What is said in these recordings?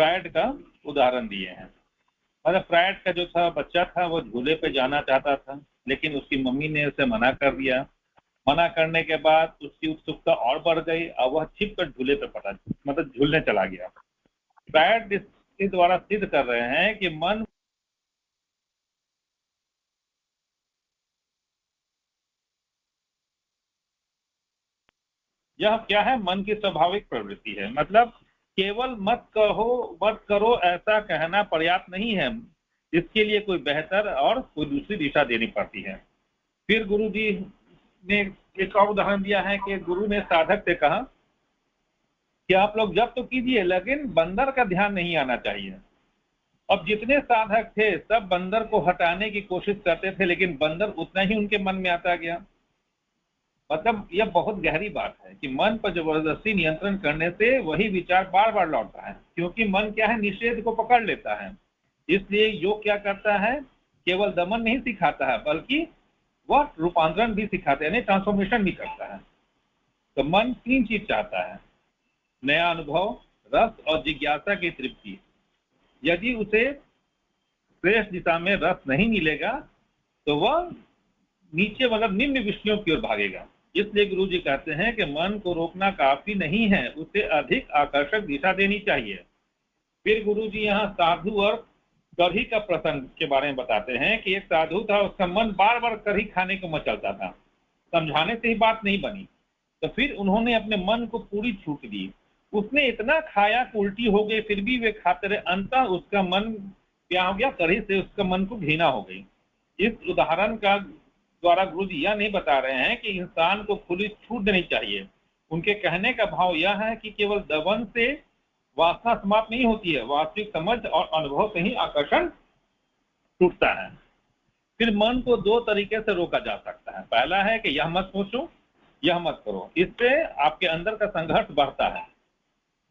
Freud का उदाहरण दिए हैं। मतलब फ्रायड का जो था बच्चा था वो झूले पे जाना चाहता था, लेकिन उसकी मम्मी ने उसे मना कर दिया। मना करने के बाद उसकी उत्सुकता और बढ़ गई और वह छिप कर झूले पे पड़ा, मतलब झूलने चला गया। फ्रायड इसके द्वारा सिद्ध कर रहे हैं कि मन यह क्या है, मन की स्वाभाविक प्रवृत्ति है। मतलब केवल मत करो ऐसा कहना पर्याप्त नहीं है, इसके लिए कोई बेहतर और कोई दूसरी दिशा देनी पड़ती है। फिर गुरु जी ने एक और उदाहरण दिया है कि गुरु ने साधक से कहा कि आप लोग जब तो कीजिए, लेकिन बंदर का ध्यान नहीं आना चाहिए। अब जितने साधक थे सब बंदर को हटाने की कोशिश करते थे, लेकिन बंदर उतना ही उनके मन में आता गया। मतलब यह बहुत गहरी बात है कि मन पर जबरदस्ती नियंत्रण करने से वही विचार बार बार लौटता है, क्योंकि मन क्या है, निषेध को पकड़ लेता है। इसलिए योग क्या करता है, केवल दमन नहीं सिखाता है, बल्कि वह रूपांतरण भी सिखाता है, यानी ट्रांसफॉर्मेशन भी करता है। तो मन 3 चीज चाहता है: नया अनुभव, रस और जिज्ञासा की तृप्ति। यदि उसे श्रेष्ठ दिशा में रस नहीं मिलेगा तो वह नीचे, मतलब निम्न विषयों की ओर भागेगा। इसलिए गुरु जी कहते हैं कि मन को रोकना काफी नहीं है, उसे अधिक आकर्षक दिशा देनी चाहिए। फिर गुरु जी यहाँ साधु और कढ़ी का प्रसंग के बारे में बताते हैं कि एक साधु था, उसका मन बार बार कढ़ी खाने को मचलता था, समझाने से ही बात नहीं बनी। तो फिर उन्होंने अपने मन को पूरी छूट दी। उसने इतना खाया कि उल्टी हो गई, फिर भी वे खाते रहे। अंततः उसका मन क्या हो गया, कढ़ी से उसका मन को घृणा हो गई। इस उदाहरण का द्वारा गुरु जी यह नहीं बता रहे हैं कि इंसान को खुली छूट देनी चाहिए। उनके कहने का भाव यह है कि केवल दमन से वासना समाप्त नहीं होती है, वास्तविक समझ और अनुभव से ही आकर्षण टूटता है। फिर मन को 2 तरीके से रोका जा सकता है। पहला है कि यह मत सोचो, यह मत करो। इससे आपके अंदर का संघर्ष बढ़ता है।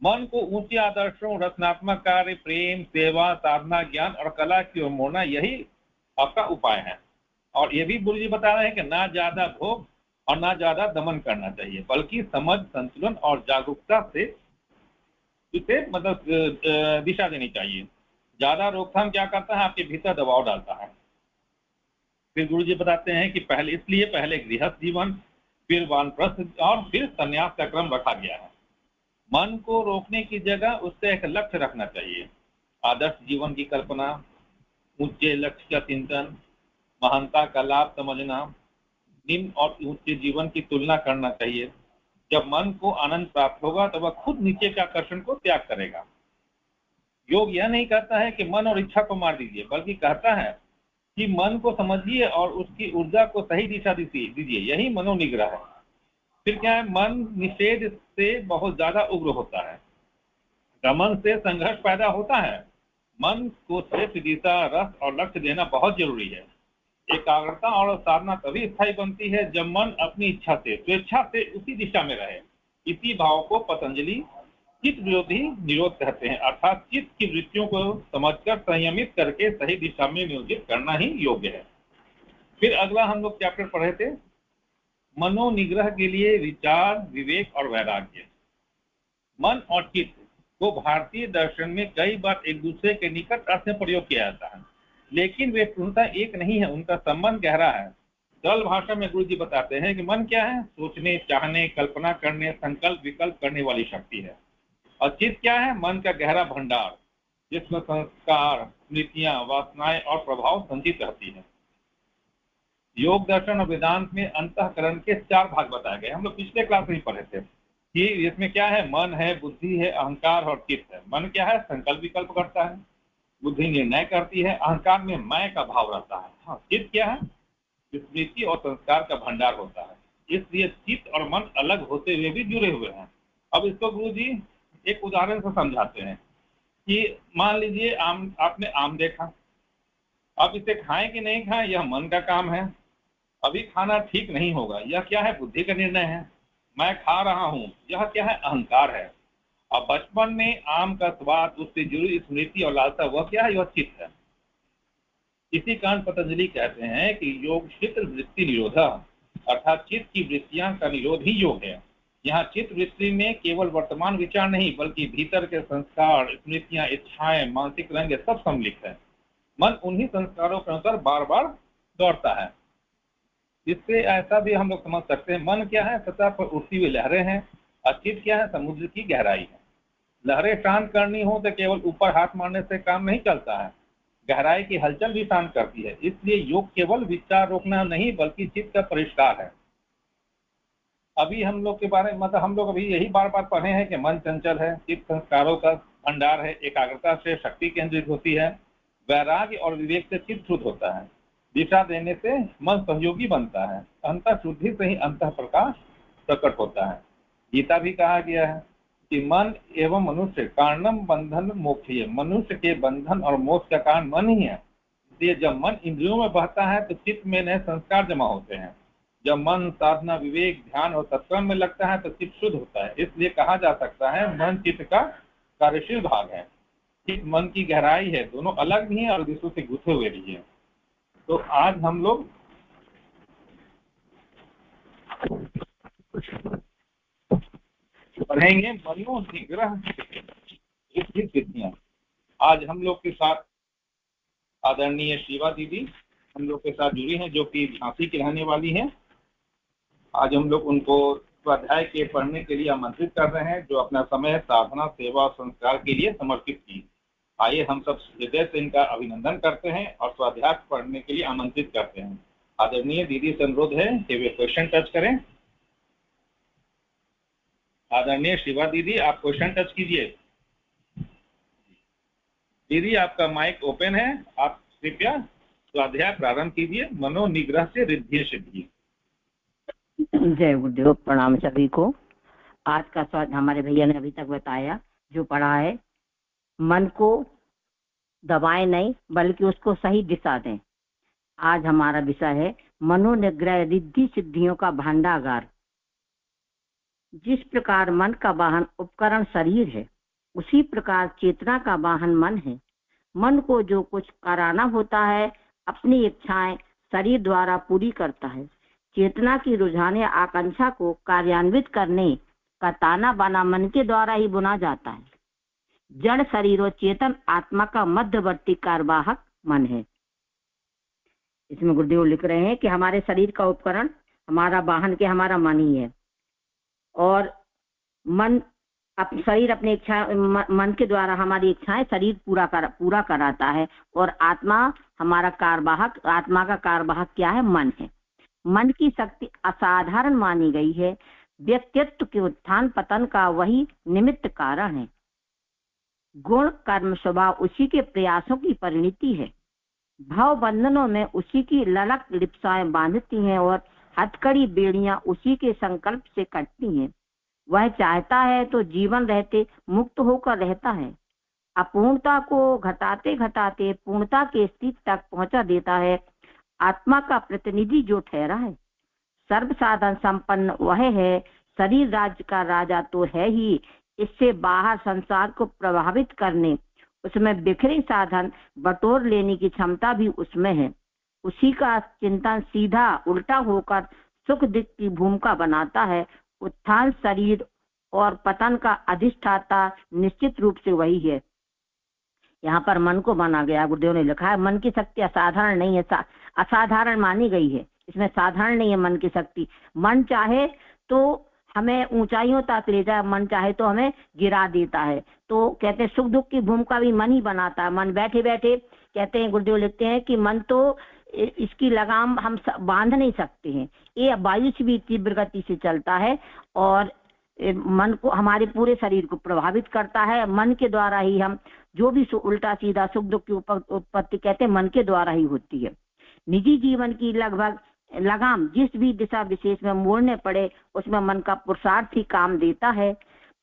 मन को ऊंचे आदर्शों, रचनात्मक कार्य, प्रेम, सेवा, साधना, ज्ञान और कला की ओर मोड़ना, यही आपका उपाय है। और ये भी गुरु जी बता रहे हैं कि ना ज्यादा भोग और ना ज्यादा दमन करना चाहिए, बल्कि समझ, संतुलन और जागरूकता से इसे मतलब दिशा देनी चाहिए। ज्यादा रोकथाम क्या करता है, आपके भीतर दबाव डालता है। फिर गुरु जी बताते हैं कि पहले गृहस्थ जीवन, फिर वानप्रस्थ और फिर संन्यास का क्रम रखा गया है। मन को रोकने की जगह उससे एक लक्ष्य रखना चाहिए। आदर्श जीवन की कल्पना, ऊंचे लक्ष्य का चिंतन, महानता का लाभ समझना, निम्न और ऊंचे जीवन की तुलना करना चाहिए। जब मन को आनंद प्राप्त होगा तो वह खुद नीचे के आकर्षण को त्याग करेगा। योग यह नहीं कहता है कि मन और इच्छा को मार दीजिए, बल्कि कहता है कि मन को समझिए और उसकी ऊर्जा को सही दिशा दीजिए। यही मनोनिग्रह है। फिर क्या है, मन निषेध से बहुत ज्यादा उग्र होता है, दमन से संघर्ष पैदा होता है। मन को श्रेष्ठ दिशा, रस और लक्ष्य देना बहुत जरूरी है। एकाग्रता और साधना तभी स्थायी बनती है जब मन अपनी इच्छा से, स्वेच्छा से उसी दिशा में रहे। इसी भाव को पतंजलि चित्त विरोधी निरोध कहते हैं, अर्थात चित्त की वृत्तियों को समझकर संयमित करके सही दिशा में नियोजित करना ही योग्य है। फिर अगला हम लोग चैप्टर पढ़े थे, मनोनिग्रह के लिए विचार, विवेक और वैराग्य। मन और चित्त को भारतीय दर्शन में कई बार एक दूसरे के निकट अर्थ में प्रयोग किया जाता है, लेकिन वे पूर्णतः एक नहीं है, उनका संबंध गहरा है। सरल भाषा में गुरु जी बताते हैं कि मन क्या है, सोचने, चाहने, कल्पना करने, संकल्प विकल्प करने वाली शक्ति है। और चित्त क्या है, मन का गहरा भंडार, जिसमें संस्कार, स्मृतियां, वासनाएं और प्रभाव संचित रहती है। योग दर्शन और वेदांत में अंतःकरण के 4 भाग बताए गए, हम लोग पिछले क्लास में ही पढ़े थे कि इसमें क्या है, मन है, बुद्धि है, अहंकार और चित्त है। मन क्या है, संकल्प विकल्प करता है, बुद्धि निर्णय करती है, अहंकार में मैं का भाव रहता है। हाँ, चित्त क्या है, स्मृति और संस्कार का भंडार होता है। इसलिए चित्त और मन अलग होते हुए भी जुड़े हुए हैं। अब इसको गुरु जी एक उदाहरण से समझाते हैं कि मान लीजिए आपने आम देखा, अब इसे खाएं कि नहीं खाएं यह मन का काम है। अभी खाना ठीक नहीं होगा, यह क्या है, बुद्धि का निर्णय है। मैं खा रहा हूं, यह क्या है, अहंकार है। अब बचपन में आम का स्वाद, उससे जुड़ी स्मृति और लालसा, वह क्या है, यह चित्त है। इसी कारण पतंजलि कहते हैं कि योग चित्त वृत्ति निरोधा, अर्थात चित्त की वृत्तियां का निरोध ही योग है। यहाँ चित्त वृत्ति में केवल वर्तमान विचार नहीं बल्कि भीतर के संस्कार, स्मृतियां, इच्छाएं, मानसिक रंग सब सम्मिलित है। मन उन्हीं संस्कारों के अनुसार बार बार दौड़ता है। इससे ऐसा भी हम लोग समझ सकते हैं, मन क्या है, सतह पर उठती हुई लहरें हैं, और चित्त क्या है, समुद्र की गहराई है। लहरें शांत करनी हो तो केवल ऊपर हाथ मारने से काम नहीं चलता है, गहराई की हलचल भी शांत करती है। इसलिए योग केवल विचार रोकना नहीं बल्कि चित्त का परिष्कार है। अभी हम लोग के बारे में हम लोग अभी यही बार बार पढ़े हैं कि मन चंचल है, चित्त संस्कारों का भंडार है, एकाग्रता से शक्ति केंद्रित होती है, वैराग्य और विवेक से चित्त शुद्ध होता है, दिशा देने से मन सहयोगी बनता है, अंतः शुद्धि से ही अंतः प्रकाश प्रकट होता है। गीता भी कहा गया है कि मन एवं मनुष्य कारणम बंधन मोक्ष है, मनुष्य के बंधन और मोक्ष का कारण मन ही है। इसलिए जब मन इंद्रियों में बहता है तो चित्त में नए संस्कार जमा होते हैं। जब मन साधना, विवेक, ध्यान और सत्कर्म में लगता है तो चित्त शुद्ध होता है। इसलिए कहा जा सकता है मन चित्त का कार्यशील भाग है। चित्त मन की गहराई है, दोनों अलग भी हैं और दूसरों से गुथे हुए भी हैं। तो आज हम लोग पढ़ेंगे मनोनिग्रह सिद्धियां। आज हम लोग के साथ आदरणीय शिवा दीदी हम लोग के साथ जुड़ी हैं, जो कि झांसी की रहने वाली हैं। आज हम लोग उनको स्वाध्याय के पढ़ने के लिए आमंत्रित कर रहे हैं, जो अपना समय साधना, सेवा और संस्कार के लिए समर्पित की। आइए हम सब हृदय से इनका अभिनंदन करते हैं और स्वाध्याय पढ़ने के लिए आमंत्रित करते हैं। आदरणीय दीदी से अनुरोध है कि वे क्वेश्चन टच करें। आदरणीय शिवा दीदी, आप क्वेश्चन टच कीजिए। दीदी आपका माइक ओपन है, आप कृपया स्वाध्याय प्रारंभ कीजिए। मनोनिग्रह से रिद्धि सिद्धि। जय गुरुदेव, प्रणाम सभी को। आज का स्वाध्याय हमारे भैया ने अभी तक बताया, जो पढ़ा है, मन को दबाएं नहीं बल्कि उसको सही दिशा दें। आज हमारा विषय है मनोनिग्रह रिद्धि सिद्धियों का भांडागार। जिस प्रकार मन का वाहन उपकरण शरीर है, उसी प्रकार चेतना का वाहन मन है। मन को जो कुछ कराना होता है अपनी इच्छाएं शरीर द्वारा पूरी करता है। चेतना की रुझान या आकांक्षा को कार्यान्वित करने का ताना बाना मन के द्वारा ही बुना जाता है। जड़ शरीर और चेतन आत्मा का मध्यवर्ती कार्यवाहक मन है। इसमें गुरुदेव लिख रहे हैं कि हमारे शरीर का उपकरण, हमारा वाहन के हमारा मन ही है, और मन शरीर अपनी इच्छा, मन के द्वारा हमारी इच्छाएं शरीर पूरा कराता है, और आत्मा हमारा कार्यवाहक, आत्मा का कार्यवाहक क्या है? मन है। मन की शक्ति असाधारण मानी गई है। व्यक्तित्व के उत्थान पतन का वही निमित्त कारण है। गुण, कर्म, स्वभाव उसी के प्रयासों की परिणति है। भाव बंधनों में उसी की ललक लिप्साएं बांधती हैं और हथकड़ी बेड़ियां उसी के संकल्प से कटती हैं। वह चाहता है तो जीवन रहते मुक्त होकर रहता है। अपूर्णता को घटाते घटाते पूर्णता के स्थिति तक पहुंचा देता है। आत्मा का प्रतिनिधि जो ठहरा है, सर्व साधन संपन्न वह है। शरीर राज्य का राजा तो है ही, इससे बाहर संसार को प्रभावित करने, उसमें बिखरे साधन बटोर लेने की क्षमता भी उसमें है। उसी का चिंतन सीधा उल्टा होकर सुख दुख की भूमिका बनाता है। उत्थान शरीर और पतन का अधिष्ठाता निश्चित रूप से वही है। यहाँ पर मन को माना गया, गुरुदेव ने लिखा है मन की शक्ति असाधारण नहीं है, असाधारण मानी गई है। इसमें साधारण नहीं है मन की शक्ति। मन चाहे तो हमें ऊंचाइयों तक ले जाए, मन चाहे तो हमें गिरा देता है। तो कहते हैं सुख दुख की भूमिका भी मन ही बनाता है। मन बैठे बैठे, कहते हैं गुरुदेव लिखते हैं कि मन तो इसकी लगाम हम बांध नहीं सकते हैं। ये वायु से भी तीव्र गति से चलता है और मन को, हमारे पूरे शरीर को प्रभावित करता है। मन के द्वारा ही हम जो भी उल्टा सीधा सुख दुख की उत्पत्ति कहते हैं मन के द्वारा ही होती है। निजी जीवन की लगभग लगाम जिस भी दिशा विशेष में मोड़ने पड़े, उसमें मन का पुरुषार्थ ही काम देता है।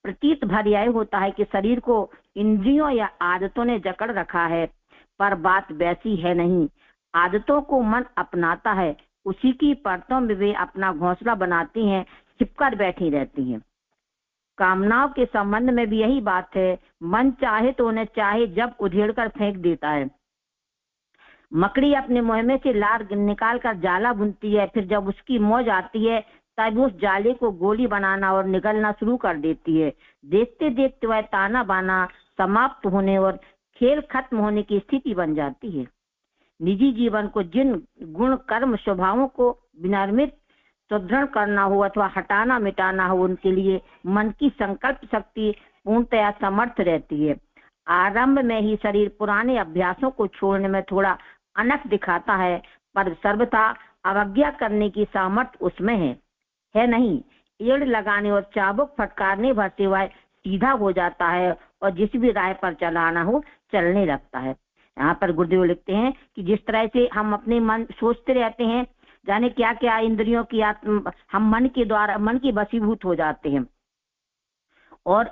प्रतीत भर यह होता है कि शरीर को इंद्रियों या आदतों ने जकड़ रखा है, पर बात वैसी है नहीं। आदतों को मन अपनाता है, उसी की परतों में वे अपना घोंसला बनाती हैं, छिपकर बैठी रहती हैं। कामनाओं के संबंध में भी यही बात है। मन चाहे तो उन्हें चाहे जब उधेड़कर फेंक देता है। मकड़ी अपने मुंह में से लार निकाल कर जाला बुनती है, फिर जब उसकी मौज आती है तब उस जाले को गोली बनाना और निगलना शुरू कर देती है। देखते देखते वह ताना बाना समाप्त होने और खेल खत्म होने की स्थिति बन जाती है। निजी जीवन को जिन गुण कर्म स्वभावों को विनिर्मित सुदृढ़ करना हो अथवा हटाना मिटाना हो, उनके लिए मन की संकल्प शक्ति पूर्णतया समर्थ रहती है। आरंभ में ही शरीर पुराने अभ्यासों को छोड़ने में थोड़ा अनख दिखाता है, पर सर्वथा अवज्ञा करने की सामर्थ्य उसमें है नहीं। एड़ लगाने और चाबुक फटकारने भर से वह सीधा हो जाता है और जिस भी राह पर चलाना हो चलने लगता है। यहाँ पर गुरुदेव लिखते हैं कि जिस तरह से हम अपने मन सोचते रहते हैं, जाने क्या क्या इंद्रियों की हम मन के द्वारा मन की वशीभूत हो जाते हैं और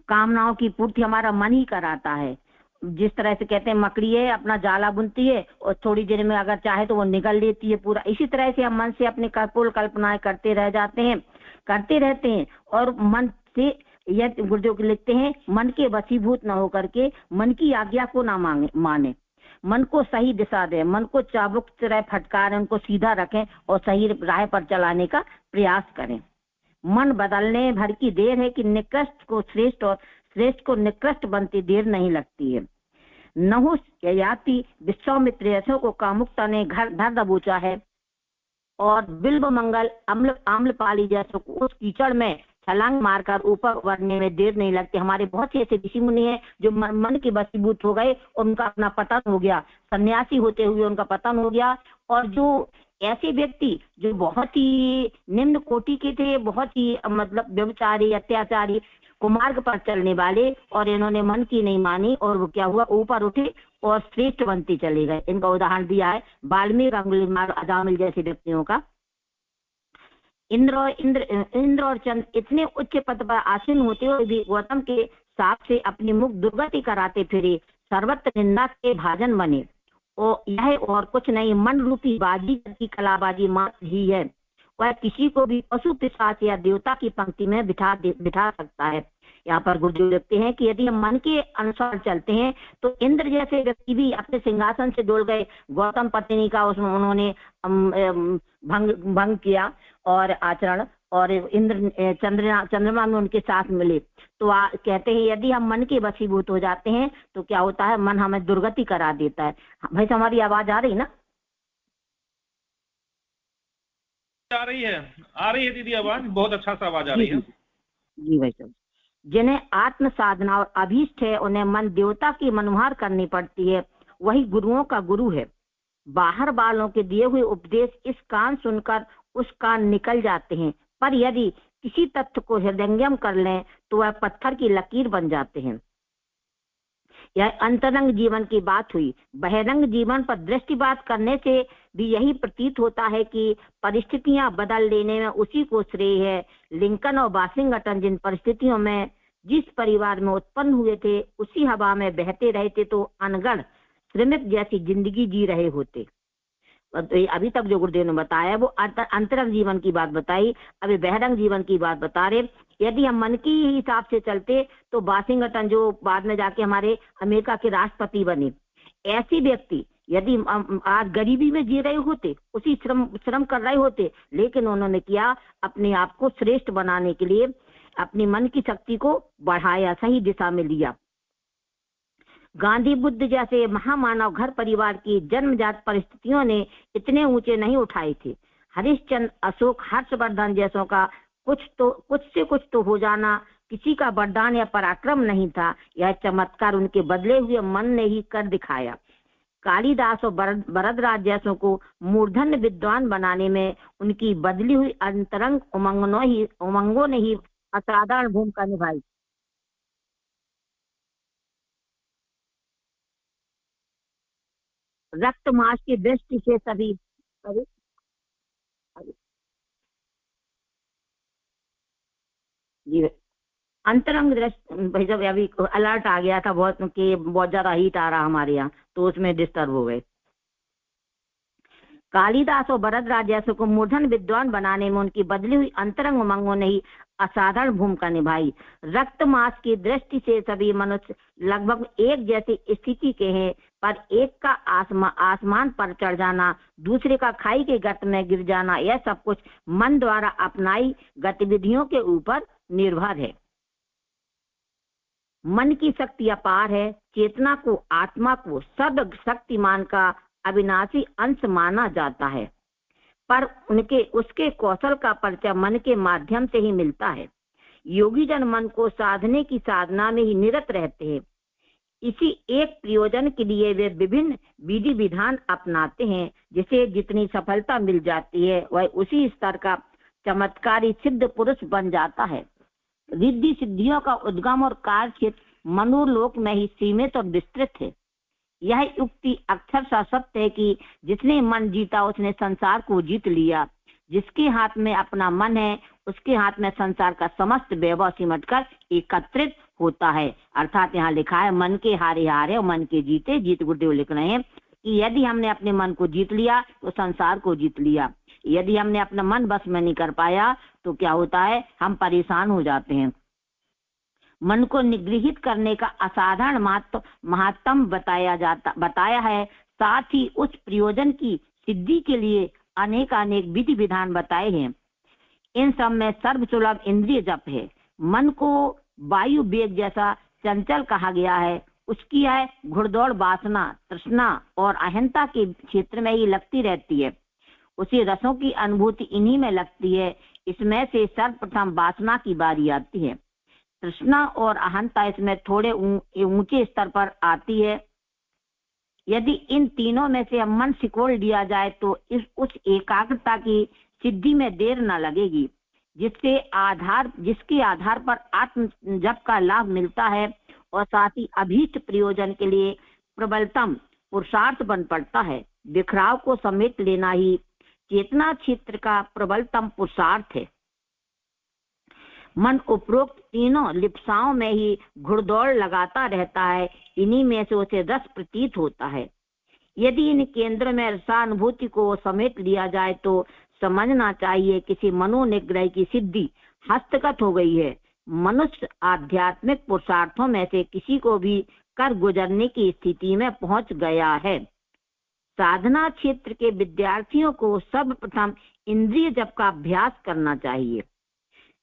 कामनाओं की पूर्ति हमारा मन ही कराता है। जिस तरह से कहते हैं मकड़ी है अपना जाला बुनती है और थोड़ी देर में अगर चाहे तो वो निगल लेती है पूरा, इसी तरह से हम मन से अपने कपोल कल्पनाएं करते रह जाते हैं, करते रहते हैं और मन से यह गुरुदेव लिखते हैं मन के वशीभूत न होकर के मन की आज्ञा को ना माने, मन को सही दिशा दे, मन को चाबुक से तरह फटकारें, उनको सीधा रखें और सही राह पर चलाने का प्रयास करें। मन बदलने भर की देर है कि निकृष्ट को श्रेष्ठ और श्रेष्ठ को निकृष्ट बनती देर नहीं लगती है। नहुष ययाति विश्वामित्र ऐसों को कामुकता ने घर धर दबोचा है और बिल्व मंगल आम्लपाली जैसों को उस कीचड़ में छलांग मारकर ऊपर उभरने में देर नहीं लगती। हमारे बहुत से ऐसे ऋषि मुनि हैं जो मन के वशीभूत हो गए और उनका अपना पतन हो गया, सन्यासी होते हुए उनका पतन हो गया। और जो ऐसे व्यक्ति जो बहुत ही निम्न कोटि के थे, बहुत ही मतलब व्यभिचारी अत्याचारी कुमार्ग पर चलने वाले, और इन्होंने मन की नहीं मानी और वो क्या हुआ, ऊपर उठे और श्रेष्ठ बनते चले गए। इनका उदाहरण दिया है वाल्मीकि, अंगुलीमाल, अजामिल जैसे व्यक्तियों का। इंद्र और चंद्र इतने उच्च पद पर आसीन होते हुए भी गौतम के साथ से अपनी मुख दुर्गति कराते फिरे, सर्वत्र निंदा के भाजन बने। और यह और कुछ नहीं, मन रूपी बाजी की कलाबाजी मात्र ही है। वह किसी को भी पशु पिशाच या देवता की पंक्ति में बिठा सकता है। यहाँ पर गुरुदेव लिखते हैं कि यदि हम मन के अनुसार चलते हैं तो इंद्र जैसे व्यक्ति भी अपने सिंहासन से डोल गए। गौतम पत्नी का उसमें उन्होंने भंग किया और आचरण, और इंद्र चंद्रमा में उनके साथ मिले। तो कहते हैं यदि हम मन के वशीभूत हो जाते हैं तो क्या होता है, मन हमें दुर्गति करा देता है। भाई हमारी आवाज आ रही ना? आ रही है दीदी आवाज, बहुत अच्छा सा आवाज आ रही है जी भाई साहब। जिन्हें आत्म साधना और अभीष्ट है उन्हें मन देवता की मनोहार करनी पड़ती है, वही गुरुओं का गुरु है। बाहर वालों के दिए हुए उपदेश इस कान सुनकर उस कान निकल जाते हैं, पर यदि किसी तथ्य को हृदयंगम कर लें तो वह पत्थर की लकीर बन जाते हैं। यह अंतरंग जीवन की बात हुई। बहिरंग जीवन पर दृष्टिपात करने से भी यही प्रतीत होता है कि परिस्थितियां बदल लेने में उसी को श्रेय है। लिंकन और वाशिंगटन जिन परिस्थितियों में जिस परिवार में उत्पन्न हुए थे उसी हवा में बहते रहते तो अनगढ़ श्रमिक जैसी जिंदगी जी रहे होते। अभी तक जो गुरुदेव ने बताया वो अंतरंग जीवन की बात बताई, अभी बहिरंग जीवन की बात बता रहे। यदि हम मन की हिसाब से चलते तो वाशिंगटन जो बाद में जाके हमारे अमेरिका के राष्ट्रपति बने, ऐसे व्यक्ति यदि आज गरीबी में जी रहे होते, उसी श्रम कर रहे होते, लेकिन उन्होंने किया, अपने आप को श्रेष्ठ बनाने के लिए अपनी मन की शक्ति को बढ़ाया, सही दिशा में लिया। गांधी बुद्ध जैसे महामानव घर परिवार की जन्मजात परिस्थितियों ने इतने ऊंचे नहीं उठाए थे। हरिश्चंद्र, अशोक, हर्षवर्धन जैसों का कुछ तो हो जाना किसी का वरदान या पराक्रम नहीं था। यह चमत्कार उनके बदले हुए मन ने ही कर दिखाया। कालिदास और भरद्वाज जैसों को मूर्धन्य विद्वान बनाने में उनकी बदली हुई अंतरंग उमंगों ने ही असाधारण भूमिका निभाई। रक्त मांस की दृष्टि से सभी जी अंतरंग दृष्टि। भाई जब अभी अलर्ट आ गया था बहुत ज्यादा हीट आ रहा हमारे यहाँ, तो उसमें डिस्टर्ब हो गए। कालिदास और भरद्वाज जैसे को मूर्धन विद्वान बनाने में उनकी बदली हुई अंतरंग उमंगों ने ही असाधारण भूमिका निभाई। रक्त मांस की दृष्टि से सभी मनुष्य लगभग एक जैसी स्थिति के हैं। पर एक का आसमान पर चढ़ जाना, दूसरे का खाई के गत में गिर जाना, यह सब कुछ मन द्वारा अपनाई गतिविधियों के ऊपर निर्भर है। मन की शक्ति अपार है। चेतना को, आत्मा को सर्वशक्तिमान का अविनाशी अंश माना जाता है, पर उसके कौशल का परिचय मन के माध्यम से ही मिलता है। योगी जन मन को साधने की साधना में ही निरत रहते हैं। इसी एक प्रयोजन के लिए वे विभिन्न विधि विधान अपनाते हैं। जिसे जितनी सफलता मिल जाती है वह उसी स्तर का चमत्कारी सिद्ध पुरुष बन जाता है। रिद्धि सिद्धियों का उद्गम और कार्य क्षेत्र मनोलोक में ही सीमित और विस्तृत है। यह युक्ति अक्षर सा सत्य है कि जिसने मन जीता उसने संसार को जीत लिया। जिसके हाथ में अपना मन है उसके हाथ में संसार का समस्त वैभव सिमटकर एकत्रित होता है। अर्थात यहाँ लिखा है मन के हारे हारे और मन के जीते जीत। गुरुदेव लिख रहे हैं कि यदि हमने अपने मन को जीत लिया तो संसार को जीत लिया। यदि हमने अपना मन बस में नहीं कर पाया तो क्या होता है, हम परेशान हो जाते हैं। मन को निगृहित करने का असाधारण महात्म बताया है। साथ ही उस प्रयोजन की सिद्धि के लिए अनेक विधि विधान बताए हैं। इन सब में सर्वसुलभ इंद्रिय जप है। मन को वायु वेग जैसा चंचल कहा गया है। उसकी है घुड़दौड़ वासना, तृष्णा और अहंता के क्षेत्र में ही लगती रहती है। उसी रसों की अनुभूति इन्हीं में लगती है। इसमें से सर्वप्रथम वासना की बारी आती है। तृष्णा और अहंता इसमें थोड़े ऊंचे स्तर पर आती है। यदि इन तीनों में से मन सिकोड़ लिया जाए तो उस एकाग्रता की सिद्धि में देर न लगेगी, जिसके आधार पर आत्म जप का लाभ मिलता है और साथ ही अभीष्ट प्रयोजन के लिए प्रबलतम पुरुषार्थ बन पड़ता है। बिखराव को समेट लेना ही चेतना क्षेत्र का प्रबलतम पुरुषार्थ है। मन उपरोक्त तीनों लिप्साओं में ही घुड़दौड़ लगाता रहता है। इन्हीं में से उसे रस प्रतीत होता है। यदि इन केंद्र में रसानुभूति को समेट लिया जाए तो समझना चाहिए किसी मनोनिग्रह की सिद्धि हस्तगत हो गई है। मनुष्य आध्यात्मिक पुरुषार्थों में से किसी को भी कर गुजरने की स्थिति में पहुंच गया है। साधना क्षेत्र के विद्यार्थियों को सर्वप्रथम इंद्रिय जप का अभ्यास करना चाहिए।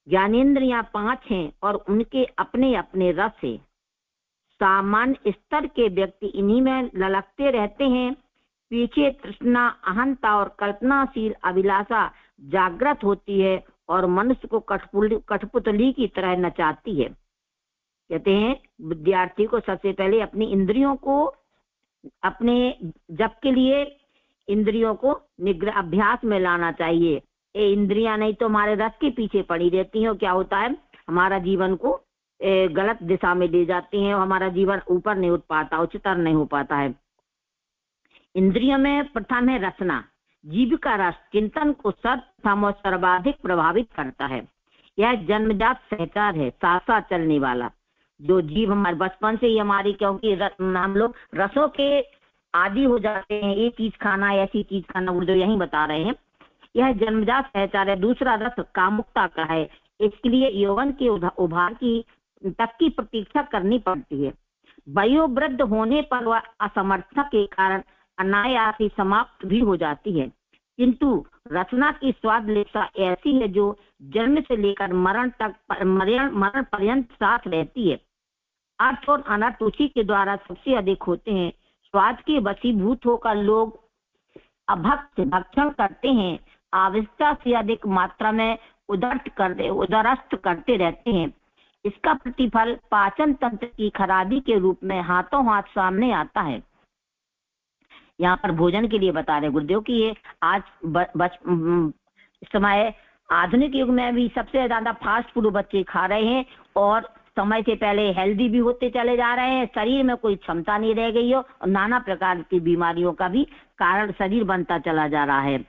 ज्ञानेंद्रियां 5 हैं और उनके अपने अपने रस है। सामान्य स्तर के व्यक्ति इन्हीं में ललकते रहते हैं। पीछे तृष्णा, अहंता और कल्पनाशील अभिलाषा जागृत होती है और मनुष्य को कठपुतली की तरह नचाती है। कहते हैं विद्यार्थी को सबसे पहले अपनी इंद्रियों को, अपने जप के लिए इंद्रियों को निग्रह अभ्यास में लाना चाहिए। ये इंद्रियां नहीं तो हमारे रस के पीछे पड़ी रहती हैं और क्या होता है, हमारा जीवन को गलत दिशा में ले जाती हैं और हमारा जीवन ऊपर नहीं उठ पाता, उच्चतर नहीं हो पाता है। इंद्रियों में प्रथम है रसना। जीव का रस चिंतन को सर्वप्रथम और सर्वाधिक प्रभावित करता है। यह जन्मजात सहचार है, साथ साथ चलने वाला। जो जीव हमारे बचपन से ही हमारी, क्योंकि हम लोग रसों के आदि हो जाते हैं, ये चीज खाना ऐसी चीज खाना, गुरुदेव यही बता रहे हैं। यह जन्मजात सहचार है। दूसरा रस कामुकता का है। इसके लिए यौवन के उभार की तक की प्रतीक्षा करनी पड़ती है। वयोवृद्ध होने पर वह असमर्थता के कारण अनायास ही समाप्त भी हो जाती है। किंतु रचना की स्वाद लेसा ऐसी है जो जन्म से लेकर मरण पर्यंत साथ रहती है। अर्थ और अनर्थ उसी के द्वारा सबसे अधिक होते हैं। स्वाद के वशीभूत होकर लोग अभक्त भक्षण करते हैं। आवश्यकता से अधिक मात्रा में उदरस्त करते रहते हैं। इसका प्रतिफल पाचन तंत्र की खराबी के रूप में हाथों हाथ सामने आता है। यहाँ पर भोजन के लिए बता रहे गुरुदेव कि ये आज समय आधुनिक युग में भी सबसे ज्यादा फास्ट फूड बच्चे खा रहे हैं और समय से पहले हेल्दी भी होते चले जा रहे हैं। शरीर में कोई क्षमता नहीं रह गई हो और नाना प्रकार की बीमारियों का भी कारण शरीर बनता चला जा रहा है।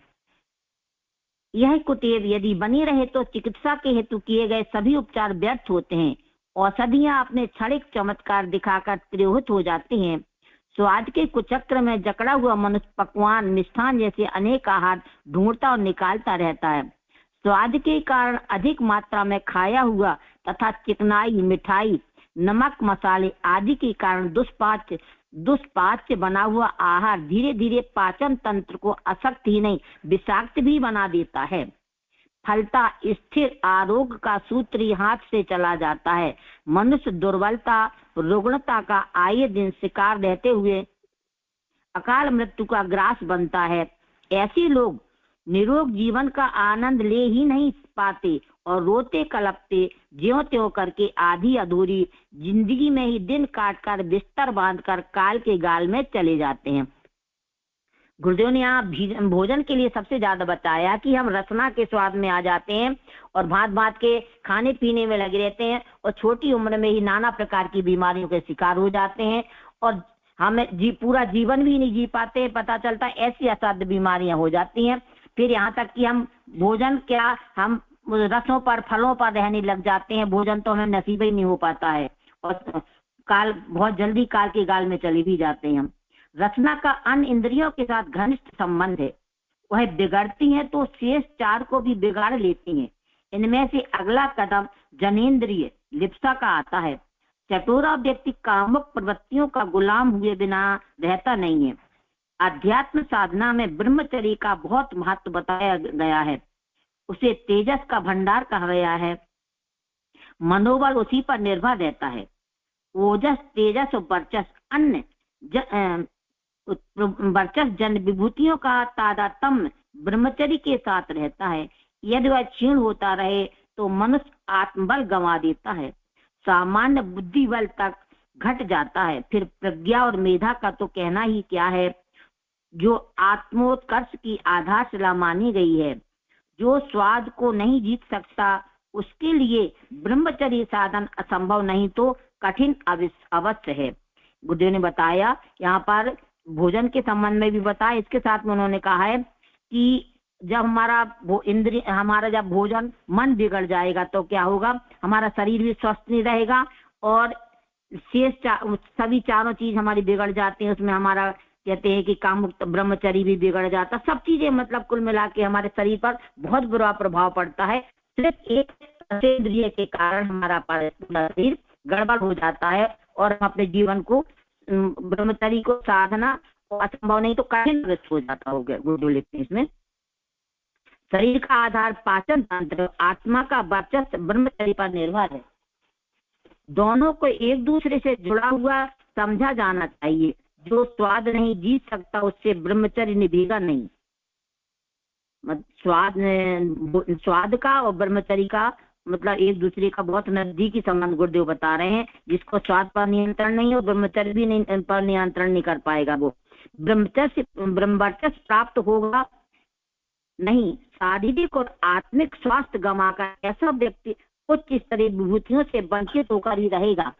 यह कुतेव यदि बनी रहे तो चिकित्सा के हेतु किए गए सभी उपचार व्यर्थ होते हैं। औषधियां अपने क्षणिक चमत्कार दिखाकर तिरोहित हो जाती हैं। स्वाद के कुचक्र में जकड़ा हुआ मनुष्य पकवान, मिष्ठान जैसे अनेक आहार ढूंढता और निकालता रहता है। स्वाद के कारण अधिक मात्रा में खाया हुआ तथा चिकनाई, मिठाई नमक मसाले आदि के कारण दुष्पाच्य बना हुआ आहार धीरे धीरे पाचन तंत्र को अशक्त ही नहीं विषाक्त भी बना देता है। फलता स्थिर आरोग्य का सूत्र ही हाथ से चला जाता है। मनुष्य दुर्बलता रुग्णता का आए दिन शिकार रहते हुए अकाल मृत्यु का ग्रास बनता है। ऐसे लोग निरोग जीवन का आनंद ले ही नहीं पाते और रोते कलपते ज्यों त्यों करके आधी अधूरी जिंदगी में ही दिन काट कर बिस्तर बांधकर काल के गाल में चले जाते हैं। गुरुदेव ने यहाँ भोजन के लिए सबसे ज्यादा बताया कि हम रसना के स्वाद में आ जाते हैं और भांत भांत के खाने पीने में लगे रहते हैं और छोटी उम्र में ही नाना प्रकार की बीमारियों के शिकार हो जाते हैं और हमें पूरा जीवन भी नहीं जी पाते। पता चलता ऐसी असाध्य बीमारियां हो जाती हैं। फिर यहाँ तक कि हम भोजन क्या हम रसों पर फलों पर रहने लग जाते हैं। भोजन तो हमें नसीब ही नहीं हो पाता है और काल बहुत जल्दी काल के गाल में चले भी जाते हैं हम। रचना का अन्य इंद्रियों के साथ घनिष्ठ संबंध है। वह बिगड़ती हैं तो शेष चार को भी बिगाड़ लेती हैं। इनमें से अगला कदम जनेंद्रिय लिप्सा का आता है। चटोरा व्यक्ति कामुक प्रवृत्तियों का गुलाम हुए बिना रहता नहीं है। अध्यात्म साधना में ब्रह्मचर्य का बहुत महत्व बताया गया है। उसे तेजस का भंडार कहा गया है। मनोबल उसी पर निर्भर रहता है। ओजस तेजस और वर्चस वर्चस जन विभूतियों का तादात्म्य ब्रह्मचर्य के साथ रहता है। यदि वह क्षीण होता रहे तो मनुष्य आत्मबल गंवा देता है, सामान्य बुद्धि बल तक घट जाता है। फिर प्रज्ञा और मेधा का तो कहना ही क्या है, जो आत्मोत्कर्ष की आधारशिला मानी गई है। जो स्वाद को नहीं जीत सकता उसके लिए ब्रह्मचर्य साधन असंभव नहीं तो कठिन अवश्य है। गुरुदेव ने बताया यहाँ पर भोजन के संबंध में भी बताया। इसके साथ में उन्होंने कहा है कि जब हमारा जब भोजन मन बिगड़ जाएगा तो क्या होगा, हमारा शरीर भी स्वस्थ नहीं रहेगा और शेष सभी चारों चीज हमारी बिगड़ जाती है। उसमें हमारा कहते हैं कि काम ब्रह्मचर्य भी बिगड़ जाता, सब चीजें मतलब कुल मिला के हमारे शरीर पर बहुत बुरा प्रभाव पड़ता है। सिर्फ एक इंद्रिय के कारण हमारा पूरा शरीर गड़बड़ हो जाता है और हम अपने जीवन को ब्रह्मचर्य को साधना असंभव नहीं तो कठिन हो जाता हो गया। गुरुदेव लिखते हैं इसमें शरीर का आधार पाचन तंत्र, आत्मा का वर्चस्व ब्रह्मचर्य पर निर्भर है। दोनों को एक दूसरे से जुड़ा हुआ समझा जाना चाहिए। जो स्वाद नहीं जीत सकता उससे ब्रह्मचर्य निभेगा नहीं। स्वाद का और ब्रह्मचर्य का मतलब एक दूसरे का बहुत नजदीकी संबंध गुरुदेव बता रहे हैं। जिसको स्वाद पर नियंत्रण नहीं हो ब्रह्मचर्य भी नहीं पर नियंत्रण नहीं कर पाएगा, वो ब्रह्मचर्य प्राप्त होगा नहीं। शारीरिक और आत्मिक स्वास्थ्य गंवाकर ऐसा व्यक्ति उच्च स्तरीय विभूतियों से वंचित होकर ही रहेगा।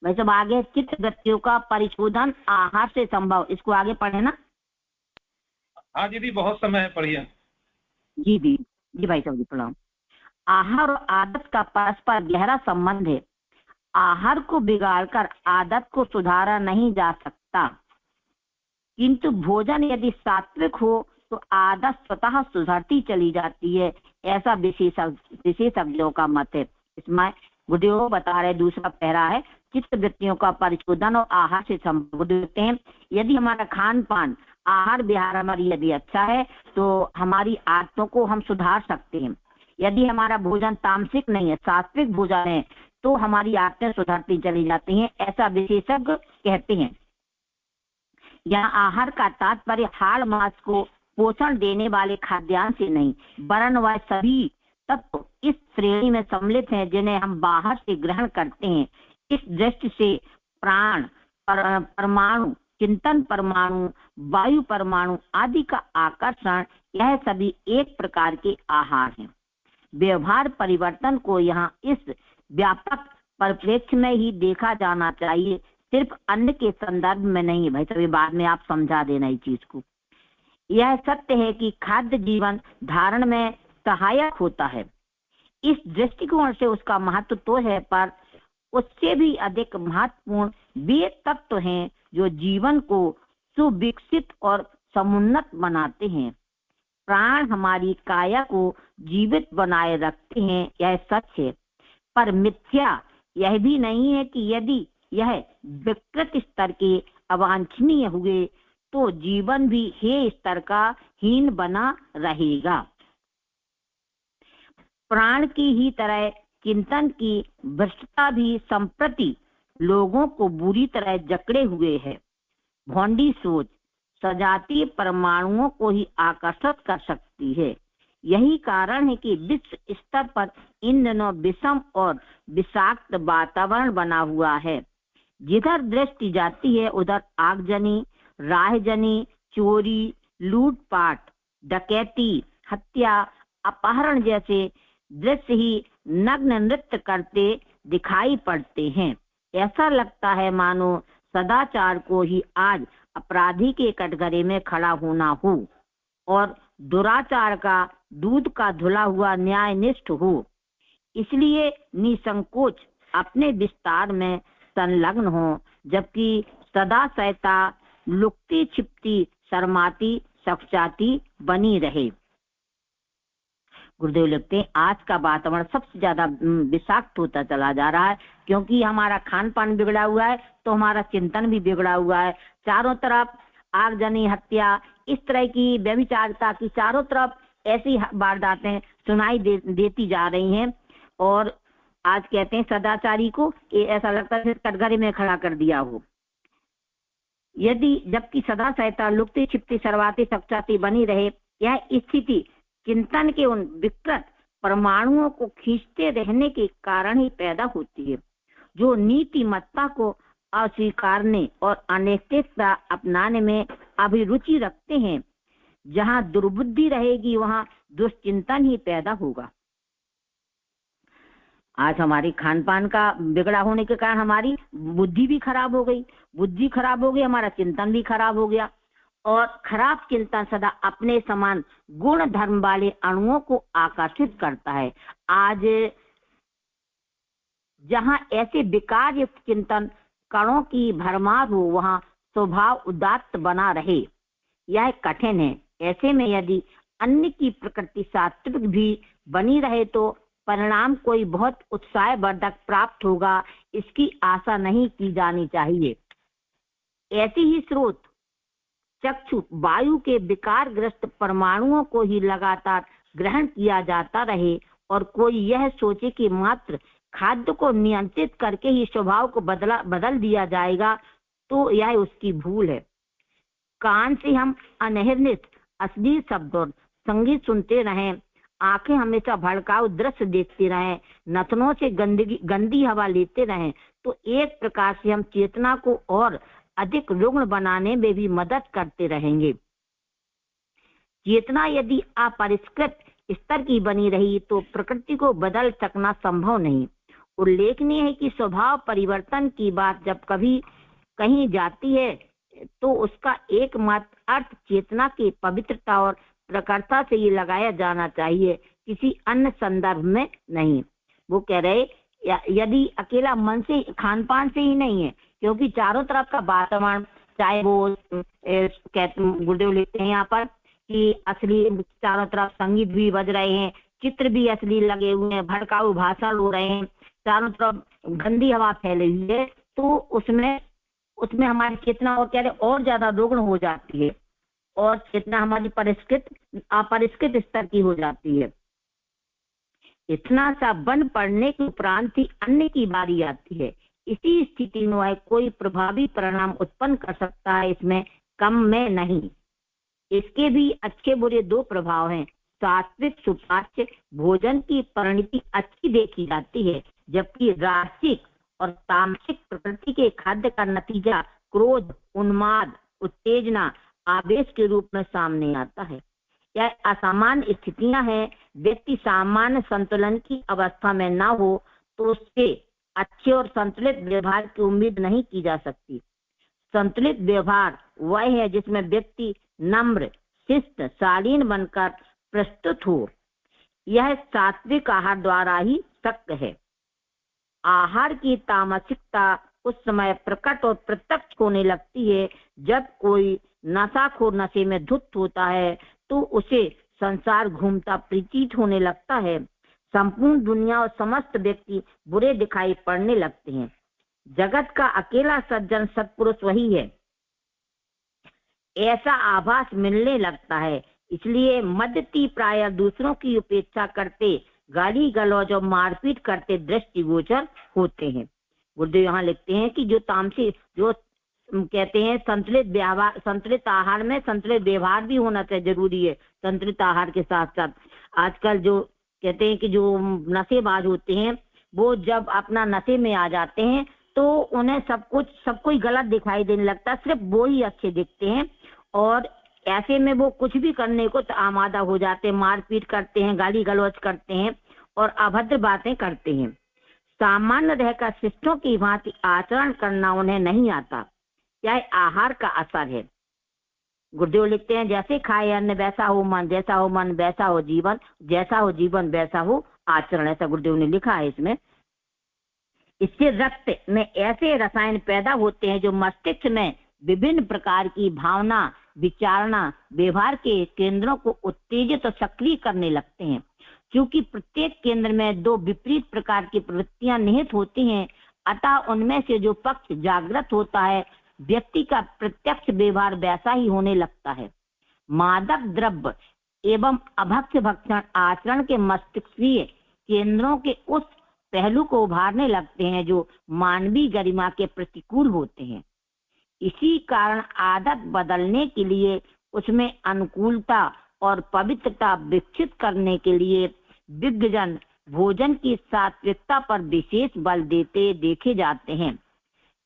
मैं सब आगे चित्त वृत्तियों का परिशोधन आहार से संभव, इसको आगे पढ़े ना। हाँ दीदी बहुत समय पढ़िए। जी भाई साहब जी प्रणाम। आहार और आदत का परस्पर गहरा संबंध है। आहार को बिगाड़कर आदत को सुधारा नहीं जा सकता, किंतु भोजन यदि सात्विक हो तो आदत स्वतः सुधरती चली जाती है। ऐसा विशेषज्ञों का मत है। इसमें गुरुदेव बता रहे दूसरा पैरा है चित्त वृत्तियों का परिशोधन और आहार से संबंध होते हैं। यदि हमारा खान पान आहार विहार हमारी यदि अच्छा है तो हमारी आदतों को हम सुधार सकते हैं। यदि हमारा भोजन तामसिक नहीं है सात्विक भोजन है तो हमारी आदतें सुधरती चली जाती हैं, ऐसा विशेषज्ञ कहते हैं। यहाँ आहार का तात्पर्य हाड़ मांस को पोषण देने वाले खाद्यान्न से नहीं वरन वह सभी तत्व इस श्रेणी में सम्मिलित हैं जिन्हें हम बाहर से ग्रहण करते हैं। इस दृष्टि से प्राण परमाणु चिंतन परमाणु वायु परमाणु आदि का आकर्षण यह सभी एक प्रकार के आहार हैं। व्यवहार परिवर्तन को यहाँ इस व्यापक परिप्रेक्ष्य में ही देखा जाना चाहिए, सिर्फ अन्न के संदर्भ में नहीं। भाई सभी बाद में आप समझा देना इस चीज को। यह सत्य है कि खाद्य जीवन धारण में सहायक होता है। इस दृष्टिकोण से उसका महत्व तो है, पर उससे भी अधिक महत्वपूर्ण वे तत्व हैं जो जीवन को सुविकसित और समुन्नत बनाते हैं। प्राण हमारी काया को जीवित बनाए रखते हैं, यह सच है, पर मिथ्या यह भी नहीं है कि यदि यह विकृत स्तर के अवांछनीय हुए तो जीवन भी हे स्तर का हीन बना रहेगा। प्राण की ही तरह चिंतन की भ्रष्टता भी संप्रति लोगों को बुरी तरह जकड़े हुए है। भोंडी सोच सजातीय परमाणुओं को ही आकर्षित कर सकती है। यही कारण है कि विश्व स्तर पर इन दिनों विषम और विषाक्त वातावरण बना हुआ है। जिधर दृष्टि जाती है उधर आगजनी, राहजनी, चोरी, लूटपाट, डकैती, हत्या, अपहरण जैसे दृश्य ही नग्न नृत्य करते दिखाई पड़ते हैं। ऐसा लगता है मानो सदाचार को ही आज अपराधी के कटघरे में खड़ा होना हो और दुराचार का दूध का धुला हुआ न्यायनिष्ठ हो। इसलिए निसंकोच अपने विस्तार में संलग्न हो, जबकि सदा सहता लुकती छिपती शर्माती सख्चाती बनी रहे। गुरुदेव लिखते हैं आज का वातावरण सबसे ज्यादा विषाक्त होता चला जा रहा है, क्योंकि हमारा खान पान बिगड़ा हुआ है तो हमारा चिंतन भी बिगड़ा हुआ है। चारों तरफ आगजनी, हत्या, इस तरह की व्यभिचारिता की चारों तरफ ऐसी वारदातें सुनाई देती जा रही हैं। और आज कहते हैं सदाचारी को ऐसा लगता है कटघरे में खड़ा कर दिया हो। यदि जबकि सदा सहता लुकती छिपती शर्माती सख्चाती बनी रहे, यह स्थिति चिंतन के उन विकृत परमाणुओं को खींचते रहने के कारण ही पैदा होती है, जो नीतिमत्ता को अस्वीकारने और अनैतिकता अपनाने में अभिरुचि रखते हैं। जहां दुर्बुद्धि रहेगी वहां दुष्चिंतन ही पैदा होगा। आज हमारी खान पान का बिगड़ा होने के कारण हमारी बुद्धि भी खराब हो गई, बुद्धि खराब हो गई, हमारा चिंतन भी खराब हो गया। और खराब चिंतन सदा अपने समान गुण धर्म वाले अणुओं को आकर्षित करता है। आज जहां ऐसे विकार युक्त चिंतन कणों की भरमार हो वहां स्वभाव उदात्त बना रहे, यह कठिन है। ऐसे में यदि अन्य की प्रकृति सात्विक भी बनी रहे तो परिणाम कोई बहुत उत्साहवर्धक प्राप्त होगा, इसकी आशा नहीं की जानी चाहिए। ऐसी ही स्रोत चक्षु वायु के विकारग्रस्त परमाणुओं को ही लगातार ग्रहण किया जाता रहे और कोई यह सोचे कि मात्र खाद्य को नियंत्रित करके ही स्वभाव को बदल दिया जाएगा, तो यह उसकी भूल है। कान से हम अनहिर्नित अश्लील शब्द और संगीत सुनते रहें, आंखें हमेशा भड़काऊ दृश्य देखते रहें, नथनों से गंदी हवा लेते रहें, तो एक प्रकार से हम चेतना को और अधिक रुग्ण बनाने में भी मदद करते रहेंगे। चेतना यदि अपरिष्कृत स्तर की बनी रही तो प्रकृति को बदल सकना संभव नहीं। उल्लेखनीय है कि स्वभाव परिवर्तन की बात जब कभी कहीं जाती है तो उसका एकमात्र अर्थ चेतना की पवित्रता और प्रखरता से ही लगाया जाना चाहिए, किसी अन्य संदर्भ में नहीं। वो कह रहे यदि अकेला मन से खान पान से ही नहीं है, क्योंकि चारों तरफ का वातावरण, चाहे वो गुरुदेव लिखते हैं यहाँ पर कि असली चारों तरफ संगीत भी बज रहे हैं, चित्र भी असली लगे हुए हैं, भड़काऊ भाषण हो रहे हैं, चारों तरफ गंदी हवा फैली हुई है, तो उसमें हमारी चेतना और कह रहे और ज्यादा रुग्ण हो जाती है और चेतना हमारी अपरिष्कृत स्तर की हो जाती है। इतना सा बन पड़ने के उपरांत ही अन्य की बारी आती है। इसी स्थिति में वह कोई प्रभावी परिणाम उत्पन्न कर सकता है, इसमें कम में नहीं। इसके भी अच्छे बुरे दो प्रभाव हैं। सात्विक सुपाच्य भोजन की परिणति अच्छी देखी जाती है, जबकि रासिक और तामसिक प्रकृति के खाद्य का नतीजा क्रोध, उन्माद, उत्तेजना, आवेश के रूप में सामने आता है। यह असामान्य स्थितियां हैं। व्यक्ति सामान्य संतुलन की अवस्था में ना हो तो उससे अच्छे और संतुलित व्यवहार की उम्मीद नहीं की जा सकती। संतुलित व्यवहार वह है जिसमें व्यक्ति नम्र, शिष्ट, शालीन बनकर प्रस्तुत हो। यह सात्विक आहार द्वारा ही शक्य है। आहार की तामसिकता उस समय प्रकट और प्रत्यक्ष होने लगती है जब कोई नशाखोर नशे में धुत होता है तो उसे संसार घूमता प्रतीत होने लगता है। संपूर्ण दुनिया और समस्त व्यक्ति बुरे दिखाई पड़ने लगते हैं। जगत का अकेला सज्जन सत्पुरुष वही है, ऐसा आभास मिलने लगता है। इसलिए मध्यती प्राय दूसरों की उपेक्षा करते, गाली गलौज और मारपीट करते दृष्टिगोचर होते हैं। गुरुदेव यहाँ लिखते हैं कि जो तामसी, जो कहते हैं संतुलित व्यवहार, संतुलित आहार में संतुलित व्यवहार भी होना चाहिए, जरूरी है। संतुलित आहार के साथ साथ आजकल जो कहते हैं कि जो नशेबाज होते हैं, वो जब अपना नशे में आ जाते हैं तो उन्हें सब कोई गलत दिखाई देने लगता है, सिर्फ वो ही अच्छे दिखते हैं। और ऐसे में वो कुछ भी करने को आमादा हो जाते हैं, मारपीट करते हैं, गाली गलौज करते हैं और अभद्र बातें करते हैं। सामान्य रहकर शिष्टों की भांति आचरण करना उन्हें नहीं आता, यह आहार का असर है। गुरुदेव लिखते हैं, जैसे खाए अन्न वैसा हो मन, जैसा हो मन वैसा हो जीवन, जैसा हो जीवन वैसा हो आचरण, ऐसा गुरुदेव ने लिखा है इसमें। इससे रक्त में ऐसे रसायन पैदा होते हैं जो मस्तिष्क में विभिन्न प्रकार की भावना, विचारणा, व्यवहार के केंद्रों को उत्तेजित और सक्रिय करने लगते हैं। क्योंकि प्रत्येक केंद्र में दो विपरीत प्रकार की प्रवृत्तियां निहित होती हैं, अतः उनमें से जो पक्ष जागृत होता है, व्यक्ति का प्रत्यक्ष व्यवहार वैसा ही होने लगता है। मादक द्रव्य एवं अभक्ष्य भक्षण आचरण के मस्तिष्कीय केंद्रों के उस पहलू को उभारने लगते हैं जो मानवीय गरिमा के प्रतिकूल होते हैं। इसी कारण आदत बदलने के लिए, उसमें अनुकूलता और पवित्रता विकसित करने के लिए विज्ञजन भोजन की सात्विकता पर विशेष बल देते देखे जाते हैं।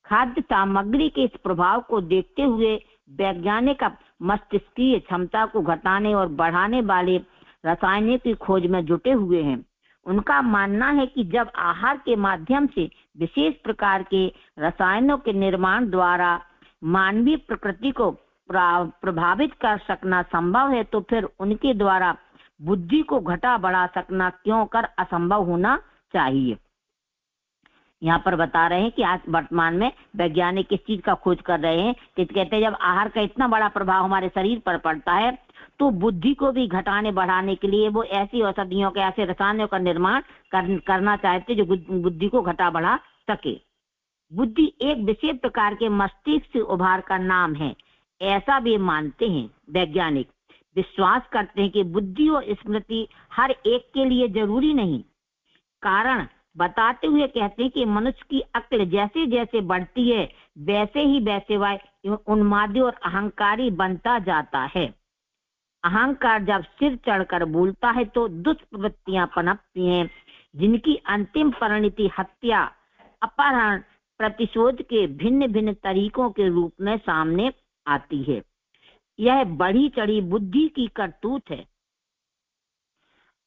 खाद्य सामग्री के इस प्रभाव को देखते हुए वैज्ञानिक मस्तिष्कीय क्षमता को घटाने और बढ़ाने वाले रसायनों की खोज में जुटे हुए हैं। उनका मानना है कि जब आहार के माध्यम से विशेष प्रकार के रसायनों के निर्माण द्वारा मानवीय प्रकृति को प्रभावित कर सकना संभव है, तो फिर उनके द्वारा बुद्धि को घटा बढ़ा सकना क्यों कर असंभव होना चाहिए। यहाँ पर बता रहे हैं कि आज वर्तमान में वैज्ञानिक किस चीज का खोज कर रहे हैं कि कहते हैं जब आहार का इतना बड़ा प्रभाव हमारे शरीर पर पड़ता है, तो बुद्धि को भी घटाने बढ़ाने के लिए वो ऐसी औषधियों के, ऐसे रसायनों का निर्माण करना चाहते जो बुद्धि को घटा बढ़ा सके। बुद्धि एक विशेष प्रकार के मस्तिष्क से उभार का नाम है, ऐसा भी मानते हैं वैज्ञानिक। विश्वास करते हैं कि बुद्धि और स्मृति हर एक के लिए जरूरी नहीं। कारण बताते हुए कहते हैं कि मनुष्य की अक्ल जैसे जैसे बढ़ती है, वैसे ही वैसे वह उन्मादी और अहंकारी बनता जाता है। अहंकार जब सिर चढ़कर बोलता है तो दुष्प्रवृत्तियां पनपती हैं, जिनकी अंतिम परिणति हत्या, अपहरण, प्रतिशोध के भिन्न भिन्न तरीकों के रूप में सामने आती है। यह बढ़ी चढ़ी बुद्धि की करतूत है।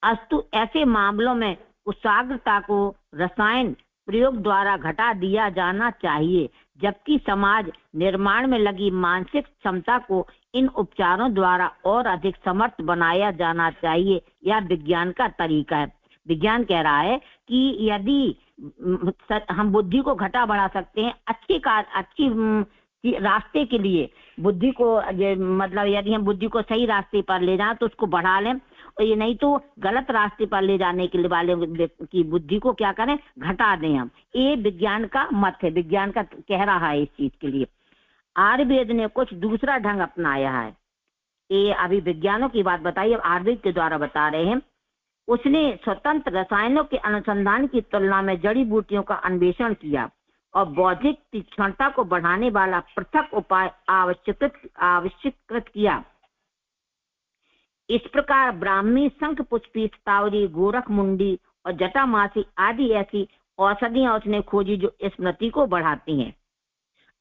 अस्तु ऐसे मामलों में कुशाग्रता को रसायन प्रयोग द्वारा घटा दिया जाना चाहिए, जबकि समाज निर्माण में लगी मानसिक क्षमता को इन उपचारों द्वारा और अधिक समर्थ बनाया जाना चाहिए। यह विज्ञान का तरीका है। विज्ञान कह रहा है कि यदि हम बुद्धि को घटा बढ़ा सकते हैं अच्छी रास्ते के लिए, बुद्धि को मतलब यदि हम बुद्धि को सही रास्ते पर ले जाएं तो उसको बढ़ा लें, और ये नहीं तो गलत रास्ते पर ले जाने के लिए वाले की बुद्धि को क्या करें, घटा दें हम। ये विज्ञान का मत है, विज्ञान का कह रहा है इस चीज के लिए। आयुर्वेद ने कुछ दूसरा ढंग अपनाया है। ये अभी विज्ञानों की बात बताई, अब आयुर्वेद के द्वारा बता रहे हैं। उसने स्वतंत्र रसायनों के अनुसंधान की तुलना में जड़ी बूटियों का अन्वेषण किया और बौद्धिक तीक्ष्णता को बढ़ाने वाला पृथक उपाय आविष्कृत किया। इस प्रकार ब्राह्मी, शंख पुष्पी, शतावरी, गोरख मुंडी और जटामासी आदि ऐसी औषधियां उसने खोजी जो स्मृति को बढ़ाती हैं।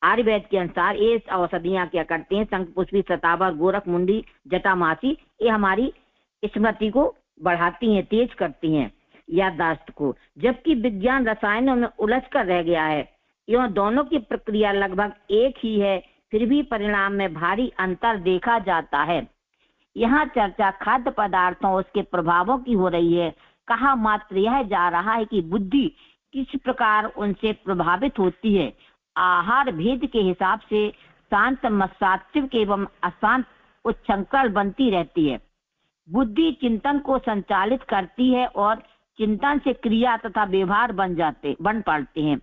आयुर्वेद के अनुसार ये औषधियां क्या करती हैं, शंख पुष्पी, शतावर, गोरख मुंडी, जटामासी, ये हमारी स्मृति को बढ़ाती हैं, तेज करती हैं याददाश्त को। जबकि विज्ञान रसायनों में उलझ कर रह गया है। यह दोनों की प्रक्रिया लगभग एक ही है, फिर भी परिणाम में भारी अंतर देखा जाता है। यहाँ चर्चा खाद्य पदार्थों उसके प्रभावों की हो रही है। कहा मात्र यह जा रहा है कि बुद्धि किस प्रकार उनसे प्रभावित होती है। आहार भेद के हिसाब से शांत, सात्विक एवं अशांत उच्छृंखल बनती रहती है। बुद्धि चिंतन को संचालित करती है और चिंतन से क्रिया तथा व्यवहार बन पड़ते हैं।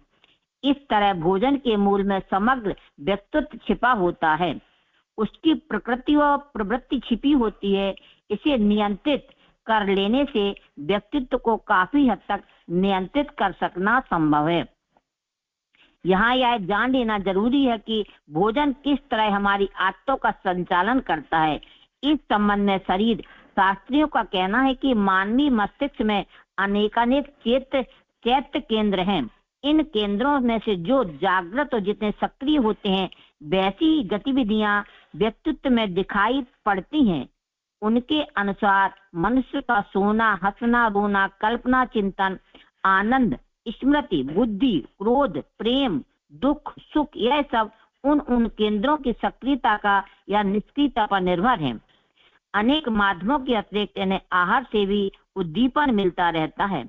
इस तरह भोजन के मूल में समग्र व्यक्तित्व छिपा होता है, उसकी प्रकृति व प्रवृत्ति छिपी होती है। इसे नियंत्रित कर लेने से व्यक्तित्व को काफी हद तक नियंत्रित कर सकना संभव है। यहाँ यह जान लेना जरूरी है कि भोजन किस तरह हमारी आदतों का संचालन करता है। इस संबंध में शरीर शास्त्रियों का कहना है कि मानवीय मस्तिष्क में अनेकानेक चैत्य केंद्र हैं। इन केंद्रों में से जो जागृत और जितने सक्रिय होते हैं, वैसी गतिविधियां व्यक्तित्व में दिखाई पड़ती हैं। उनके अनुसार मनुष्य का सोना, हंसना, रोना, कल्पना, चिंतन, आनंद, स्मृति, बुद्धि, क्रोध, प्रेम, दुख, सुख, यह सब उन केंद्रों की सक्रियता का या निष्क्रियता पर निर्भर है। अनेक माध्यमों के अतिरिक्त इन्हें आहार से भी उद्दीपन मिलता रहता है।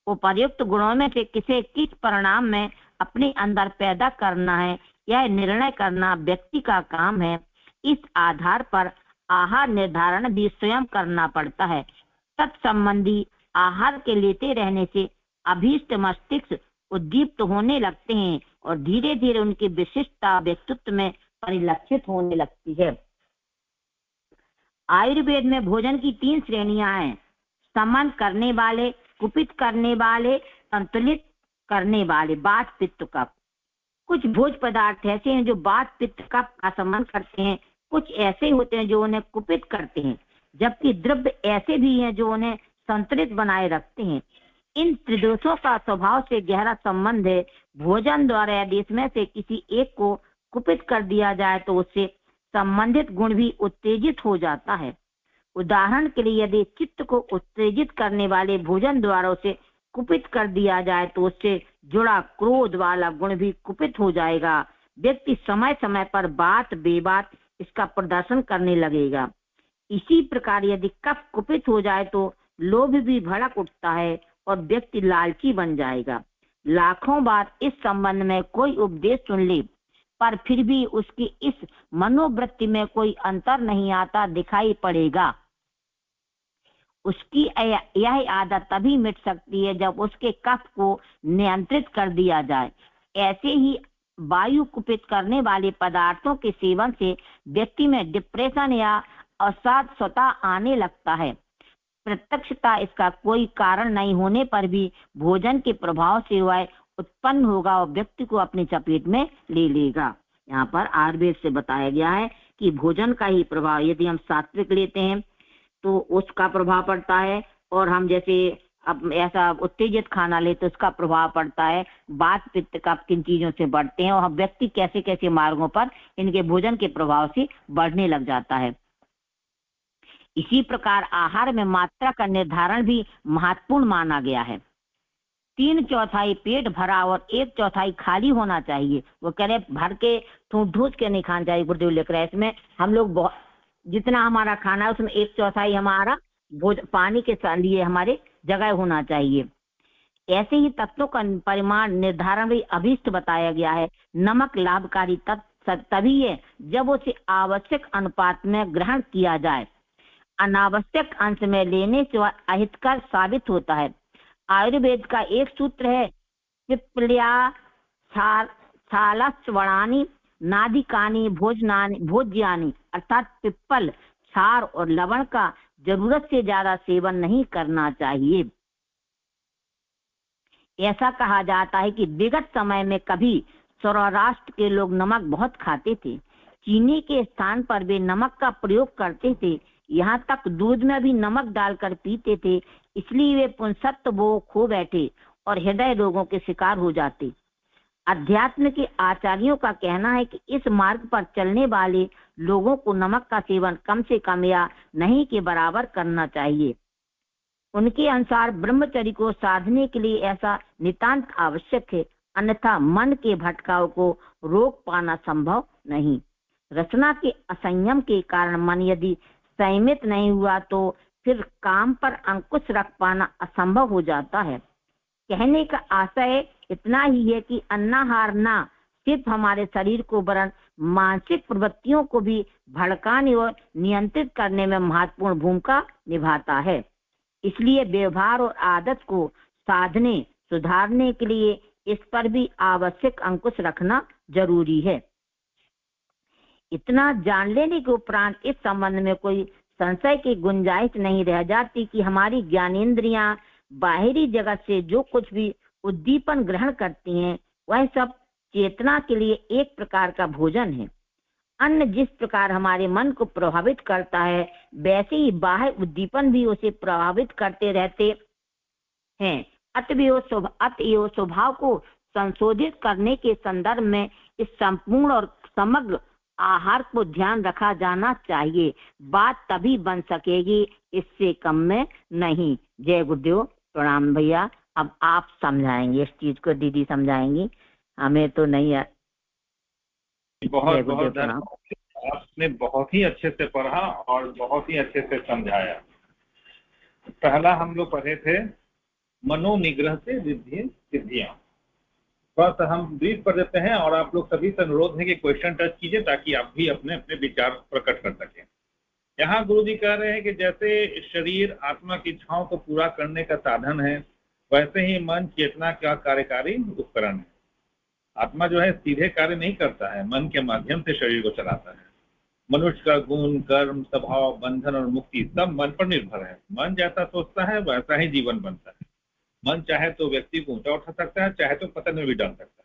उपर्युक्त गुणों में से किस परिणाम में अपने अंदर पैदा करना है, यह निर्णय करना व्यक्ति का काम है। इस आधार पर आहार निर्धारण भी स्वयं करना पड़ता है। तत्संबंधी आहार के लेते रहने से अभीष्ट मस्तिष्क उद्दीप्त होने लगते हैं और धीरे धीरे उनकी विशिष्टता व्यक्तित्व में परिलक्षित होने लगती है। आयुर्वेद में भोजन की 3 श्रेणियां हैं: समन करने वाले, कुपित करने वाले, संतुलित करने वाले। वात, पित्त, कफ। कुछ भोज पदार्थ ऐसे हैं जो वात, पित्त, कफ का समन करते हैं, कुछ ऐसे होते हैं जो उन्हें कुपित करते हैं, जबकि द्रव्य ऐसे भी हैं जो उन्हें संतुलित बनाए रखते हैं। इन त्रिदोषों का स्वभाव से गहरा संबंध है। भोजन द्वारा यदि इसमें से किसी एक को कुपित कर दिया जाए तो उससे संबंधित गुण भी उत्तेजित हो जाता है। उदाहरण के लिए यदि चित्त को उत्तेजित करने वाले भोजन द्वारा उसे कुपित कर दिया जाए तो उससे जुड़ा क्रोध वाला गुण भी कुपित हो जाएगा। व्यक्ति समय समय पर बात बेबात इसका प्रदर्शन करने लगेगा। इसी प्रकार यदि कफ कुपित हो जाए तो लोभ भी भड़क उठता है और व्यक्ति लालची बन जाएगा। लाखों बार इस संबंध में कोई उपदेश सुन ले, पर फिर भी उसकी इस मनोवृत्ति में कोई अंतर नहीं आता दिखाई पड़ेगा। उसकी यह आदत तभी मिट सकती है जब उसके कफ को नियंत्रित कर दिया जाए। ऐसे ही वायु कुपित करने वाले पदार्थों के सेवन से व्यक्ति में डिप्रेशन या अवसाद स्वतः आने लगता है। प्रत्यक्षता इसका कोई कारण नहीं होने पर भी भोजन के प्रभाव से वह उत्पन्न होगा और व्यक्ति को अपनी चपेट में ले लेगा। यहाँ पर आयुर्वेद से बताया गया है कि भोजन का ही प्रभाव, यदि हम सात्विक लेते हैं तो उसका प्रभाव पड़ता है, और हम जैसे अब ऐसा उत्तेजित खाना ले तो उसका प्रभाव पड़ता है। वात, पित्त, कफ किन चीजों से बढ़ते हैं और हम व्यक्ति कैसे कैसे मार्गों पर इनके भोजन के प्रभाव से बढ़ने लग जाता है। इसी प्रकार आहार में मात्रा का निर्धारण भी महत्वपूर्ण माना गया है। 3/4 पेट भरा और 1/4 खाली होना चाहिए। वो कह रहे भर के ठूस के नहीं खाना चाहिए। गुरुदेव लिख रहे हैं इसमें हम लोग जितना हमारा खाना है उसमें 1/4 हमारा पानी के लिए हमारे जगह होना चाहिए। ऐसे ही तत्वों का परिमाण निर्धारण भी अभीष्ट बताया गया है। नमक लाभकारी तभी है जब उसे आवश्यक अनुपात में ग्रहण किया जाए। अनावश्यक अंश में लेने से वह अहितकर साबित होता है। आयुर्वेद का एक सूत्र है, पिप्पल्या छालस्वणानि नादिकानि भोज्यानि, अर्थात पिप्पल, क्षार और लवण का जरूरत से ज्यादा सेवन नहीं करना चाहिए। ऐसा कहा जाता है कि विगत समय में कभी सौराष्ट्र के लोग नमक बहुत खाते थे। चीनी के स्थान पर वे नमक का प्रयोग करते थे। यहाँ तक दूध में भी नमक डालकर पीते थे। इसलिए वे पुंसत्व वो खो बैठे और हृदय रोगों के शिकार हो जाते। अध्यात्म के आचार्यों का कहना है कि इस मार्ग पर चलने वाले लोगों को नमक का सेवन कम से कम या नहीं के बराबर करना चाहिए। उनके अनुसार ब्रह्मचर्य को साधने के लिए ऐसा नितांत आवश्यक है, अन्यथा मन के भटकाव को रोक पाना संभव नहीं। रचना के असंयम के कारण मन यदि संयमित नहीं हुआ तो फिर काम पर अंकुश रख पाना असंभव हो जाता है। कहने का आशय इतना ही है कि अन्नाहार ना सिर्फ हमारे शरीर को वरन मानसिक प्रवृत्तियों को भी भड़काने और नियंत्रित करने में महत्वपूर्ण भूमिका निभाता है। इसलिए व्यवहार और आदत को साधने सुधारने के लिए इस पर भी आवश्यक अंकुश रखना जरूरी है। इतना जान लेने के उपरांत इस संबंध में कोई संशय की गुंजाइश नहीं रह जाती कि हमारी ज्ञानेंद्रियां बाहरी जगत से जो कुछ भी उद्दीपन ग्रहण करती हैं वह सब चेतना के लिए एक प्रकार का भोजन है। अन्न जिस प्रकार हमारे मन को प्रभावित करता है वैसे ही बाह्य उद्दीपन भी उसे प्रभावित करते रहते हैं। अतएव स्वभाव को संशोधित करने के संदर्भ में इस संपूर्ण और समग्र आहार को ध्यान रखा जाना चाहिए। बात तभी बन सकेगी, इससे कम में नहीं। जय गुरुदेव। प्रणाम भैया। अब आप समझाएंगे इस चीज को, दीदी समझाएंगी, हमें तो नहीं है। बहुत बहुत धन्यवाद। आपने बहुत ही अच्छे से पढ़ा और बहुत ही अच्छे से समझाया। पहला हम लोग पढ़े थे मनोनिग्रह से रिद्धि सिद्धियां। बस हम ब्रीफ कर देते हैं और आप लोग सभी से अनुरोध है कि क्वेश्चन टच कीजिए ताकि आप भी अपने अपने विचार प्रकट कर सकें। यहाँ गुरु जी कह रहे हैं कि जैसे शरीर आत्मा की इच्छाओं को पूरा करने का साधन है, वैसे ही मन चेतना का कार्यकारी उपकरण है। आत्मा जो है सीधे कार्य नहीं करता है, मन के माध्यम से शरीर को चलाता है। मनुष्य का गुण, कर्म, स्वभाव, बंधन और मुक्ति सब मन पर निर्भर है। मन जैसा सोचता है वैसा ही जीवन बनता है। मन चाहे तो व्यक्ति को ऊंचा उठा सकता है, चाहे तो पतन में भी डाल सकता है।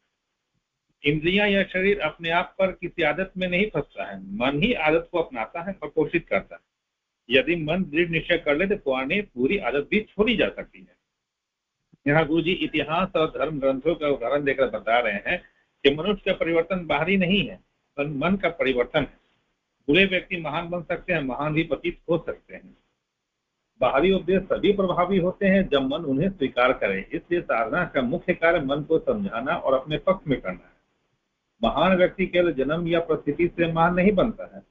इंद्रियां या शरीर अपने आप पर किसी आदत में नहीं फंसता है, मन ही आदत को अपनाता है और पोषित करता है। यदि मन दृढ़ निश्चय कर ले तो पूरी आदत भी छोड़ी जा सकती है। यहाँ गुरु जी इतिहास और धर्म ग्रंथों का उदाहरण देकर बता रहे हैं कि मनुष्य का परिवर्तन बाहरी नहीं है, पर मन का परिवर्तन है। बुरे व्यक्ति महान बन सकते हैं, महान भी पतित हो सकते हैं। बाहरी उपदेश सभी प्रभावी होते हैं जब मन उन्हें स्वीकार करे। इसलिए साधना का मुख्य कार्य मन को समझाना और अपने पक्ष में करना है। महान व्यक्ति केवल जन्म या परिस्थिति से महान नहीं बनता है,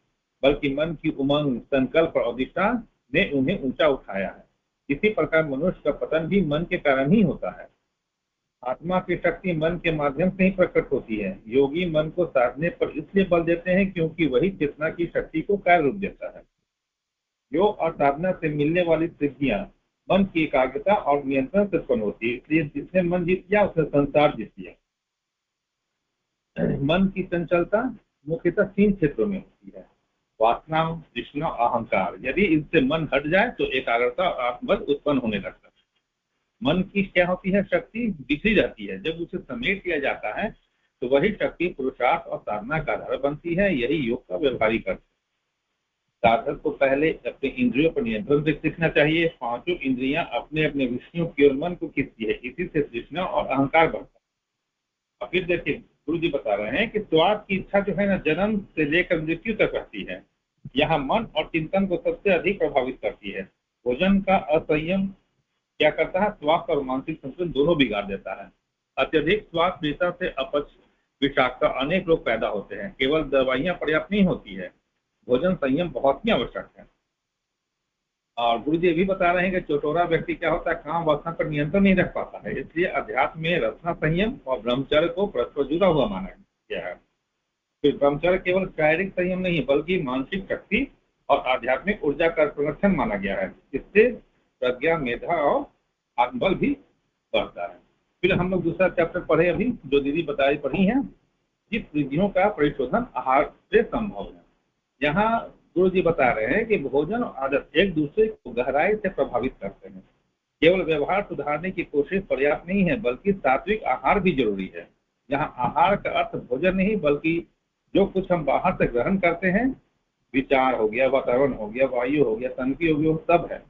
बल्कि मन की उमंग, संकल्प और दिशा ने उन्हें ऊंचा उठाया है। इसी प्रकार मनुष्य का पतन भी मन के कारण ही होता है। आत्मा की शक्ति मन के माध्यम से ही प्रकट होती है। योगी मन को साधने पर इसलिए बल देते हैं क्योंकि वही चेतना की शक्ति को कार्य रूप देता है। योग और साधना से मिलने वाली सिद्धियां मन की एकाग्रता और नियंत्रण से उत्पन्न होती है। इसलिए जिसने मन जीत लिया उसने संसार जीत लिया। मन की चंचलता मुख्यतः 3 क्षेत्रों में होती है, वासना, तृष्णा, अहंकार। यदि इनसे मन हट जाए तो एकाग्रता और आत्मबल उत्पन्न होने लगता है। मन की क्या होती है, शक्ति बिखरी जाती है। जब उसे समेट लिया जाता है तो वही शक्ति पुरुषार्थ और साधना का आधार बनती है। यही योग का व्यवहारिक अर्थ है। साधक को पहले अपने इंद्रियों पर नियंत्रण से सीखना चाहिए। 5 इंद्रियां अपने अपने विषयों की ओर मन को खींचती है। इसी से तृष्णा और अहंकार बढ़ता है। और फिर देखिए गुरु जी बता रहे हैं कि स्वाद की इच्छा जो है ना, जन्म से लेकर मृत्यु तक रहती है। यहाँ मन और चिंतन को सबसे अधिक प्रभावित करती है। भोजन का असंयम क्या करता है, स्वास्थ्य और मानसिक संतुलन दोनों बिगाड़ देता है। अत्यधिक स्वाद पीड़िता से अपच, विषाक्तता अनेक रोग पैदा होते हैं। केवल दवाइयां पर्याप्त नहीं होती है, भोजन संयम बहुत ही आवश्यक है। और गुरु जी भी बता रहे हैं कि चटोरा व्यक्ति क्या होता है, काम वासना पर नियंत्रण नहीं रख पाता है। इसलिए अध्यात्म में रसना संयम और ब्रह्मचर्य को परस्पर जुड़ा हुआ माना गया है। फिर ब्रह्मचर्य केवल शारीरिक संयम नहीं बल्कि मानसिक शक्ति और आध्यात्मिक ऊर्जा का संरक्षण माना गया है। इससे प्रज्ञा, मेधा और आत्मबल भी बढ़ता है। फिर हम लोग दूसरा चैप्टर पढ़े अभी, जो दीदी बताई पढ़ी है, जिस विधियों का परिशोधन आहार से संभव है। यहाँ गुरु जी बता रहे हैं कि भोजन और आदत एक दूसरे को गहराई से प्रभावित करते हैं। केवल व्यवहार सुधारने की कोशिश पर्याप्त नहीं है, बल्कि सात्विक आहार भी जरूरी है। यहाँ आहार का अर्थ भोजन नहीं बल्कि जो कुछ हम बाहर से ग्रहण करते हैं, विचार हो गया, वातावरण हो गया, वायु हो गया, संगति हो गया, सब है।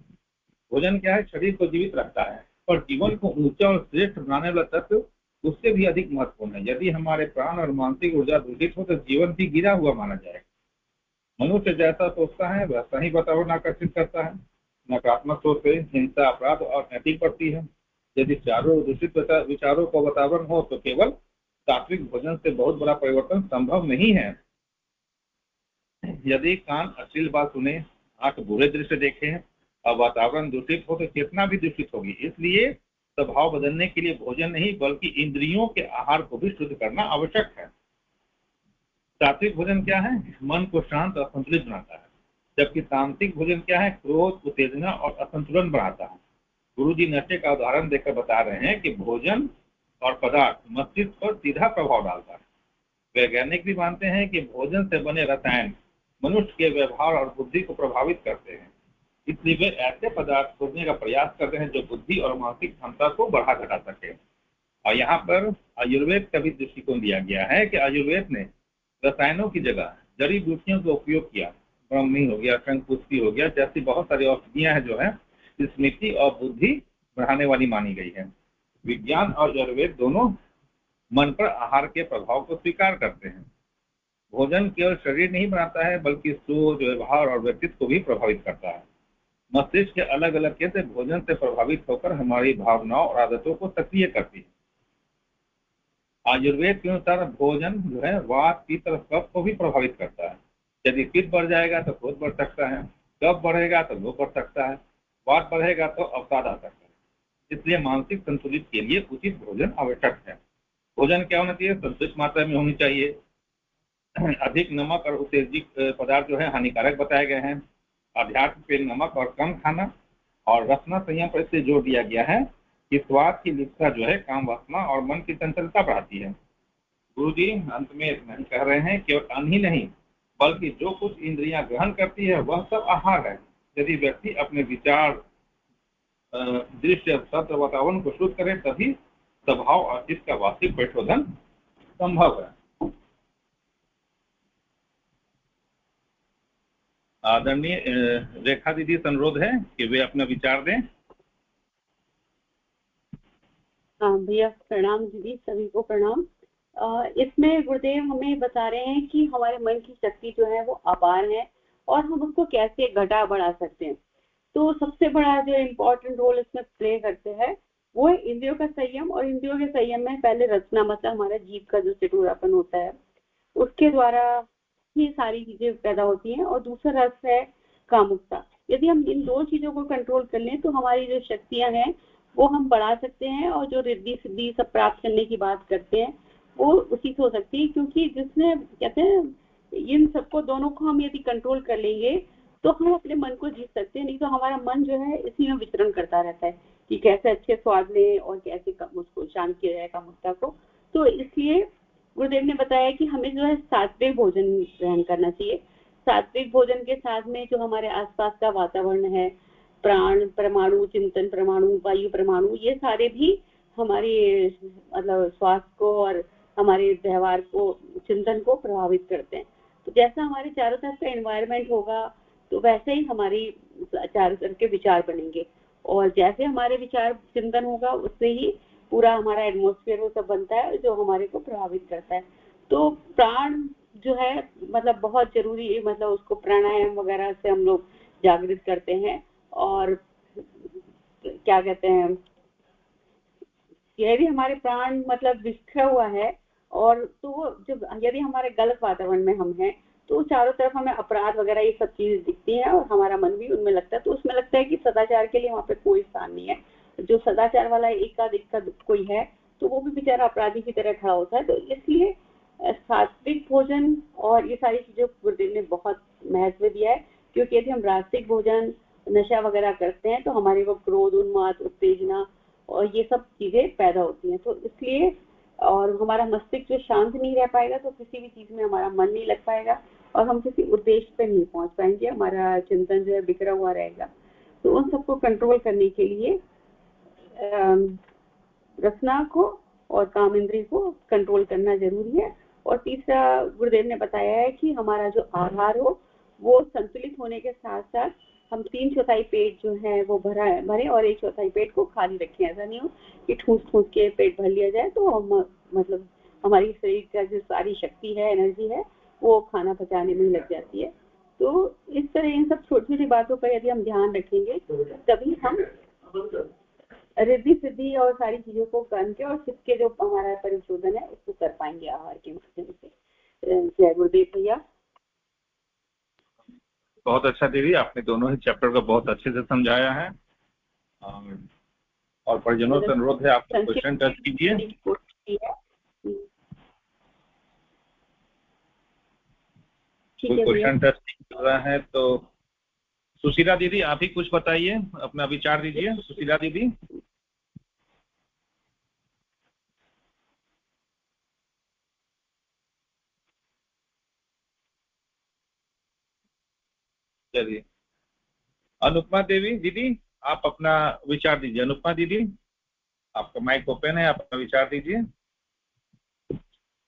भोजन क्या है, शरीर को जीवित रखता है, पर जीवन को ऊंचा और श्रेष्ठ बनाने वाला तत्व उससे भी अधिक महत्वपूर्ण है। यदि हमारे प्राण और मानसिक ऊर्जा दूषित हो तो जीवन भी गिरा हुआ माना जाएगा। मनुष्य जैसा सोचता है वैसा ही वातावरण आकर्षित करता है। नकारात्मक सोच से हिंसा, अपराध और नैतिक बढ़ती है। यदि चारों दूषित विचारों का वातावरण हो तो केवल सात्विक भोजन से बहुत बड़ा परिवर्तन संभव नहीं है। यदि कान अश्लील बात सुने, आंख बुरे दृश्य देखे और वातावरण दूषित हो तो चेतना भी दूषित होगी। इसलिए स्वभाव बदलने के लिए भोजन नहीं बल्कि इंद्रियों के आहार को भी शुद्ध करना आवश्यक है। सात्विक भोजन क्या है, मन को शांत और संतुलित बनाता है, जबकि तामसिक भोजन क्या है, क्रोध, उत्तेजना और असंतुलन बढ़ाता है। गुरुजी नशे का उदाहरण देकर बता रहे हैं कि भोजन और पदार्थ मस्तिष्क पर सीधा प्रभाव डालता है। वैज्ञानिक भी मानते हैं कि भोजन से बने रसायन मनुष्य के व्यवहार और बुद्धि को प्रभावित करते हैं, इसलिए वे ऐसे पदार्थ खोजने का प्रयास करते हैं जो बुद्धि और मानसिक क्षमता को बढ़ा घटा सके। और यहाँ पर आयुर्वेद का भी दृष्टिकोण दिया गया है कि आयुर्वेद ने रसायनों की जगह जड़ी बूटियों का उपयोग किया। ब्रह्मी हो गया, शंखपुष्पी हो गया, जैसी बहुत सारी औषधियां हैं जो है स्मृति और बुद्धि बढ़ाने वाली मानी गई है। विज्ञान और आयुर्वेद दोनों मन पर आहार के प्रभाव को स्वीकार करते हैं। भोजन केवल शरीर नहीं बनाता है बल्कि सोच, व्यवहार और व्यक्तित्व को भी प्रभावित करता है। मस्तिष्क के अलग अलग केंद्र भोजन से प्रभावित होकर हमारी भावनाओं और आदतों को सक्रिय करती है। आयुर्वेद के अनुसार भोजन जो है वात, पित्त और कफ को भी प्रभावित करता है। यदि पित्त बढ़ जाएगा तो क्रोध बढ़ सकता है, कफ बढ़ेगा तो लोभ बढ़ सकता है, वात बढ़ेगा तो अवसाद आ सकता है। इसलिए मानसिक संतुलित के लिए उचित भोजन आवश्यक है। भोजन क्या होना चाहिए? संतुलित मात्रा में होनी चाहिए। अधिक नमक और उत्तेजित पदार्थ जो है हानिकारक बताए गए हैं। अध्यात्म पे नमक और कम खाना और रसना संयम पर इससे जोर दिया गया है कि स्वाद की लिप्सा जो है काम वासना और मन की चंचलता बढ़ाती है। गुरुजी अंत में इतना ही कह रहे हैं, केवल अन्न ही नहीं बल्कि जो कुछ इंद्रियां ग्रहण करती है वह सब आहार है। यदि व्यक्ति अपने विचार, दृश्य, शब्द, वातावरण को शुद्ध करे तभी स्वभाव और चित्त का वास्तविक परिशोधन संभव है। आदरणीय रेखा दीदी से अनुरोध है कि वे अपना विचार दें। हाँ भैया, प्रणाम दीदी, सभी को प्रणाम। इसमें गुरुदेव हमें बता रहे हैं कि हमारे मन की शक्ति जो है वो अपार है और हम उसको कैसे घटा बढ़ा सकते हैं। तो सबसे बड़ा जो इम्पोर्टेंट रोल इसमें प्ले करते हैं वो है इंद्रियों का संयम। और इंद्रियों के संयम में पहले रचना, मतलब हमारा जीव का जो चटुरापन होता है उसके द्वारा ही सारी चीजें पैदा होती हैं। और दूसरा रस है कामुकता। यदि हम इन दो चीजों को कंट्रोल कर लें तो हमारी जो शक्तियां हैं वो हम बढ़ा सकते हैं और जो रिद्धि सिद्धि सब प्राप्त करने की बात करते हैं वो उसी से हो सकती है। क्योंकि जिसने कहते हैं इन सबको, दोनों को हम यदि कंट्रोल कर लेंगे तो हम अपने मन को जीत सकते हैं। नहीं तो हमारा मन जो है इसी में विचरण करता रहता है कि कैसे अच्छे स्वाद ले और कैसे उसको शांत किया जाए कामुकता को। तो इसलिए गुरुदेव ने बताया कि हमें जो है सात्विक भोजन ग्रहण करना चाहिए। सात्विक भोजन के साथ में जो हमारे आसपास का वातावरण है, प्राण परमाणु, चिंतन परमाणु, वायु परमाणु, ये सारे भी हमारे मतलब स्वास्थ्य को और हमारे व्यवहार को, चिंतन को प्रभावित करते हैं। तो जैसा हमारे चारों तरफ का एनवायरनमेंट होगा तो वैसे ही हमारी चारों तरफ के विचार बनेंगे और जैसे हमारे विचार चिंतन होगा उससे ही पूरा हमारा एटमॉस्फेयर वो सब बनता है जो हमारे को प्रभावित करता है। तो प्राण जो है मतलब बहुत जरूरी, मतलब उसको प्राणायाम वगैरह से हम लोग जागृत करते हैं। और क्या कहते हैं, यह भी हमारे प्राण मतलब बिखरा हुआ है। और तो जब यदि हमारे गलत वातावरण में हम हैं तो चारों तरफ हमें अपराध वगैरह ये सब चीजें दिखती हैं और हमारा मन भी उनमें लगता है। तो उसमें लगता है कि सदाचार के लिए वहाँ पे कोई स्थान नहीं है। जो सदाचार वाला एकाध कोई है तो वो भी बेचारा अपराधी की तरह खड़ा होता है। तो इसलिए सात्विक भोजन और ये सारी चीजों गुरुदेव ने बहुत महत्व दिया है। क्योंकि यदि हम रास्तिक भोजन, नशा वगैरह करते हैं तो हमारे को क्रोध, उन्माद, उत्तेजना और ये सब चीजें पैदा होती हैं। तो इसलिए और हमारा मस्तिष्क जो शांत नहीं रह पाएगा तो किसी भी चीज में हमारा मन नहीं लग पाएगा और हम किसी उद्देश्य पे नहीं पहुंच पाएंगे, हमारा चिंतन जो है बिखरा हुआ रहेगा। तो उन सबको कंट्रोल करने के लिए रसना को और काम इंद्रिय को कंट्रोल करना जरूरी है। और तीसरा गुरुदेव ने बताया है कि हमारा जो आहार हो वो संतुलित होने के साथ साथ हम 3/4 पेट जो है वो भरे और 1/4 पेट को खाली रखें। ऐसा नहीं हो कि ठूस ठूस के पेट भर लिया जाए तो हम मतलब हमारी शरीर का जो सारी शक्ति है, एनर्जी है, वो खाना पचाने में लग जाती है। तो इस तरह इन सब छोटी छोटी बातों पर यदि हम ध्यान रखेंगे तभी हम रिद्धि सिद्धि और सारी चीजों को करके और चित्त के जो हमारा परिशोधन है उसको कर पाएंगे आहार के माध्यम से। जय गुरुदेव भैया। बहुत अच्छा दीदी, आपने दोनों ही चैप्टर को बहुत अच्छे से समझाया है। और परिजनों से अनुरोध है आप क्वेश्चन टेस्ट कीजिए। कोई क्वेश्चन टेस्ट कर रहा है तो सुशीला दीदी आप ही कुछ बताइए, अपना विचार दीजिए। सुशीला दीदी। चलिए अनुपमा देवी दीदी आप अपना विचार दीजिए। अनुपमा दीदी आपका माइक ओपन है, आप अपना विचार दीजिए।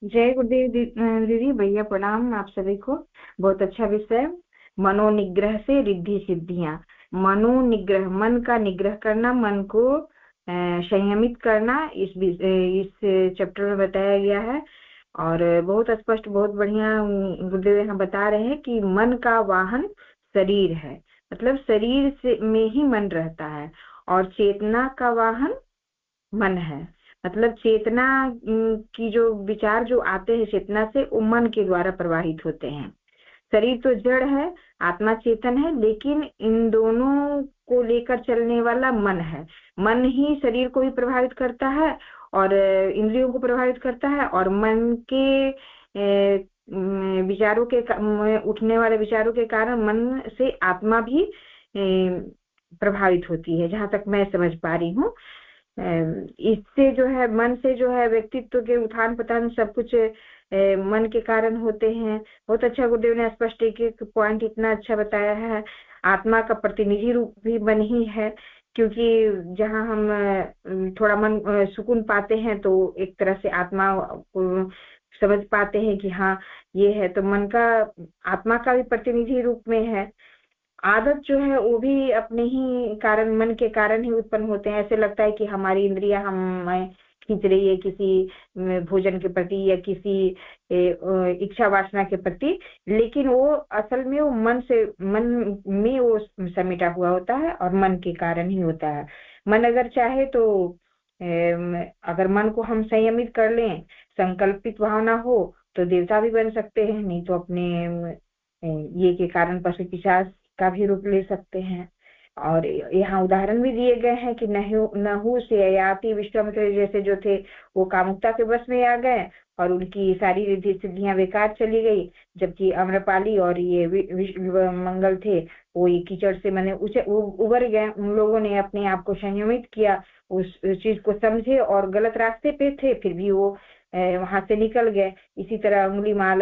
जय गुरुदेव दीदी भैया प्रणाम आप सभी को। बहुत अच्छा विषय, मनोनिग्रह से रिद्धि सिद्धियां। मनोनिग्रह, मन का निग्रह करना, मन को संयमित करना, इस चैप्टर में बताया गया है। और बहुत स्पष्ट, बहुत बढ़िया गुरुदेव यहाँ बता रहे हैं कि मन का वाहन शरीर है, मतलब शरीर से में ही मन रहता है, और चेतना का वाहन मन है। मतलब चेतना की जो विचार जो आते हैं चेतना से, वो मन के द्वारा प्रवाहित होते हैं। शरीर तो जड़ है, आत्मा चेतन है, लेकिन इन दोनों को लेकर चलने वाला मन है। मन ही शरीर को भी प्रभावित करता है और इंद्रियों को प्रभावित करता है, और मन के विचारों के उठने वाले विचारों के कारण मन से आत्मा भी प्रभावित होती है, जहां तक मैं समझ पा रही हूँ। इससे जो है, मन से जो है व्यक्तित्व के उठान पतन सब कुछ मन के कारण होते हैं। बहुत अच्छा गुरुदेव ने स्पष्ट एक पॉइंट इतना अच्छा बताया है। आत्मा का प्रतिनिधि रूप भी मन ही है, क्योंकि जहाँ हम थोड़ा मन सुकून पाते हैं तो एक तरह से आत्मा को समझ पाते हैं कि हाँ ये है, तो मन का, आत्मा का भी प्रतिनिधि रूप में है। आदत जो है वो भी अपने ही कारण, मन के कारण ही उत्पन्न होते हैं। ऐसे लगता है कि हमारी इंद्रियां हमें खींच रही है किसी भोजन के प्रति या किसी इच्छा वासना के प्रति, लेकिन वो असल में वो मन में वो समेटा हुआ होता है और मन के कारण ही होता है। मन अगर चाहे तो अगर मन को हम संयमित कर लें, संकल्पित भावना हो, तो देवता भी बन सकते हैं, नहीं तो अपने ये के कारण पशु पिशाच का भी रूप ले सकते हैं। और यहाँ उदाहरण भी दिए गए हैं कि नहु से याति विश्वामित्र जैसे जो थे, वो कामुकता के बस में आ गए और उनकी सारी रिद्धि सिद्धियां बेकार चली गई, जबकि अम्रपाली और ये मंगल थे, वो ये कीचड़ से मैंने उबर गए। उन लोगों ने अपने आप को संयमित किया, उस चीज को समझे और गलत रास्ते पे थे, फिर भी वो वहां से निकल गए। इसी तरह अंगुलीमाल,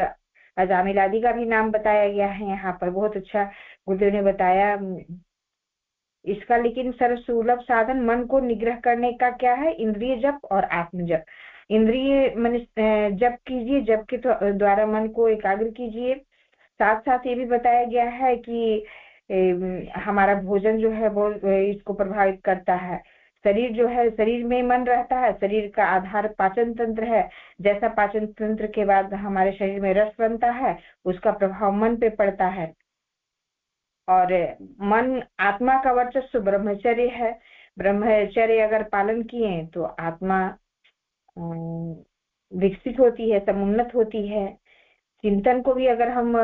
अजामिल आदि का भी नाम बताया गया है यहाँ पर। बहुत अच्छा गुरुदेव ने बताया इसका। लेकिन सर्वसुलभ साधन मन को निग्रह करने का क्या है? इंद्रिय जप और आत्म जप। इंद्रिय मन जप कीजिए, जप के द्वारा मन को एकाग्र कीजिए। साथ साथ ये भी बताया गया है कि हमारा भोजन जो है वो इसको प्रभावित करता है। शरीर जो है, शरीर में मन रहता है, शरीर का आधार पाचन तंत्र है। जैसा पाचन तंत्र के बाद हमारे शरीर में रस बनता है, उसका प्रभाव मन पे पड़ता है। और मन, आत्मा का वर्चस्व ब्रह्मचर्य है। ब्रह्मचर्य अगर पालन किए तो आत्मा विकसित होती है, समुन्नत होती है। चिंतन को भी अगर हम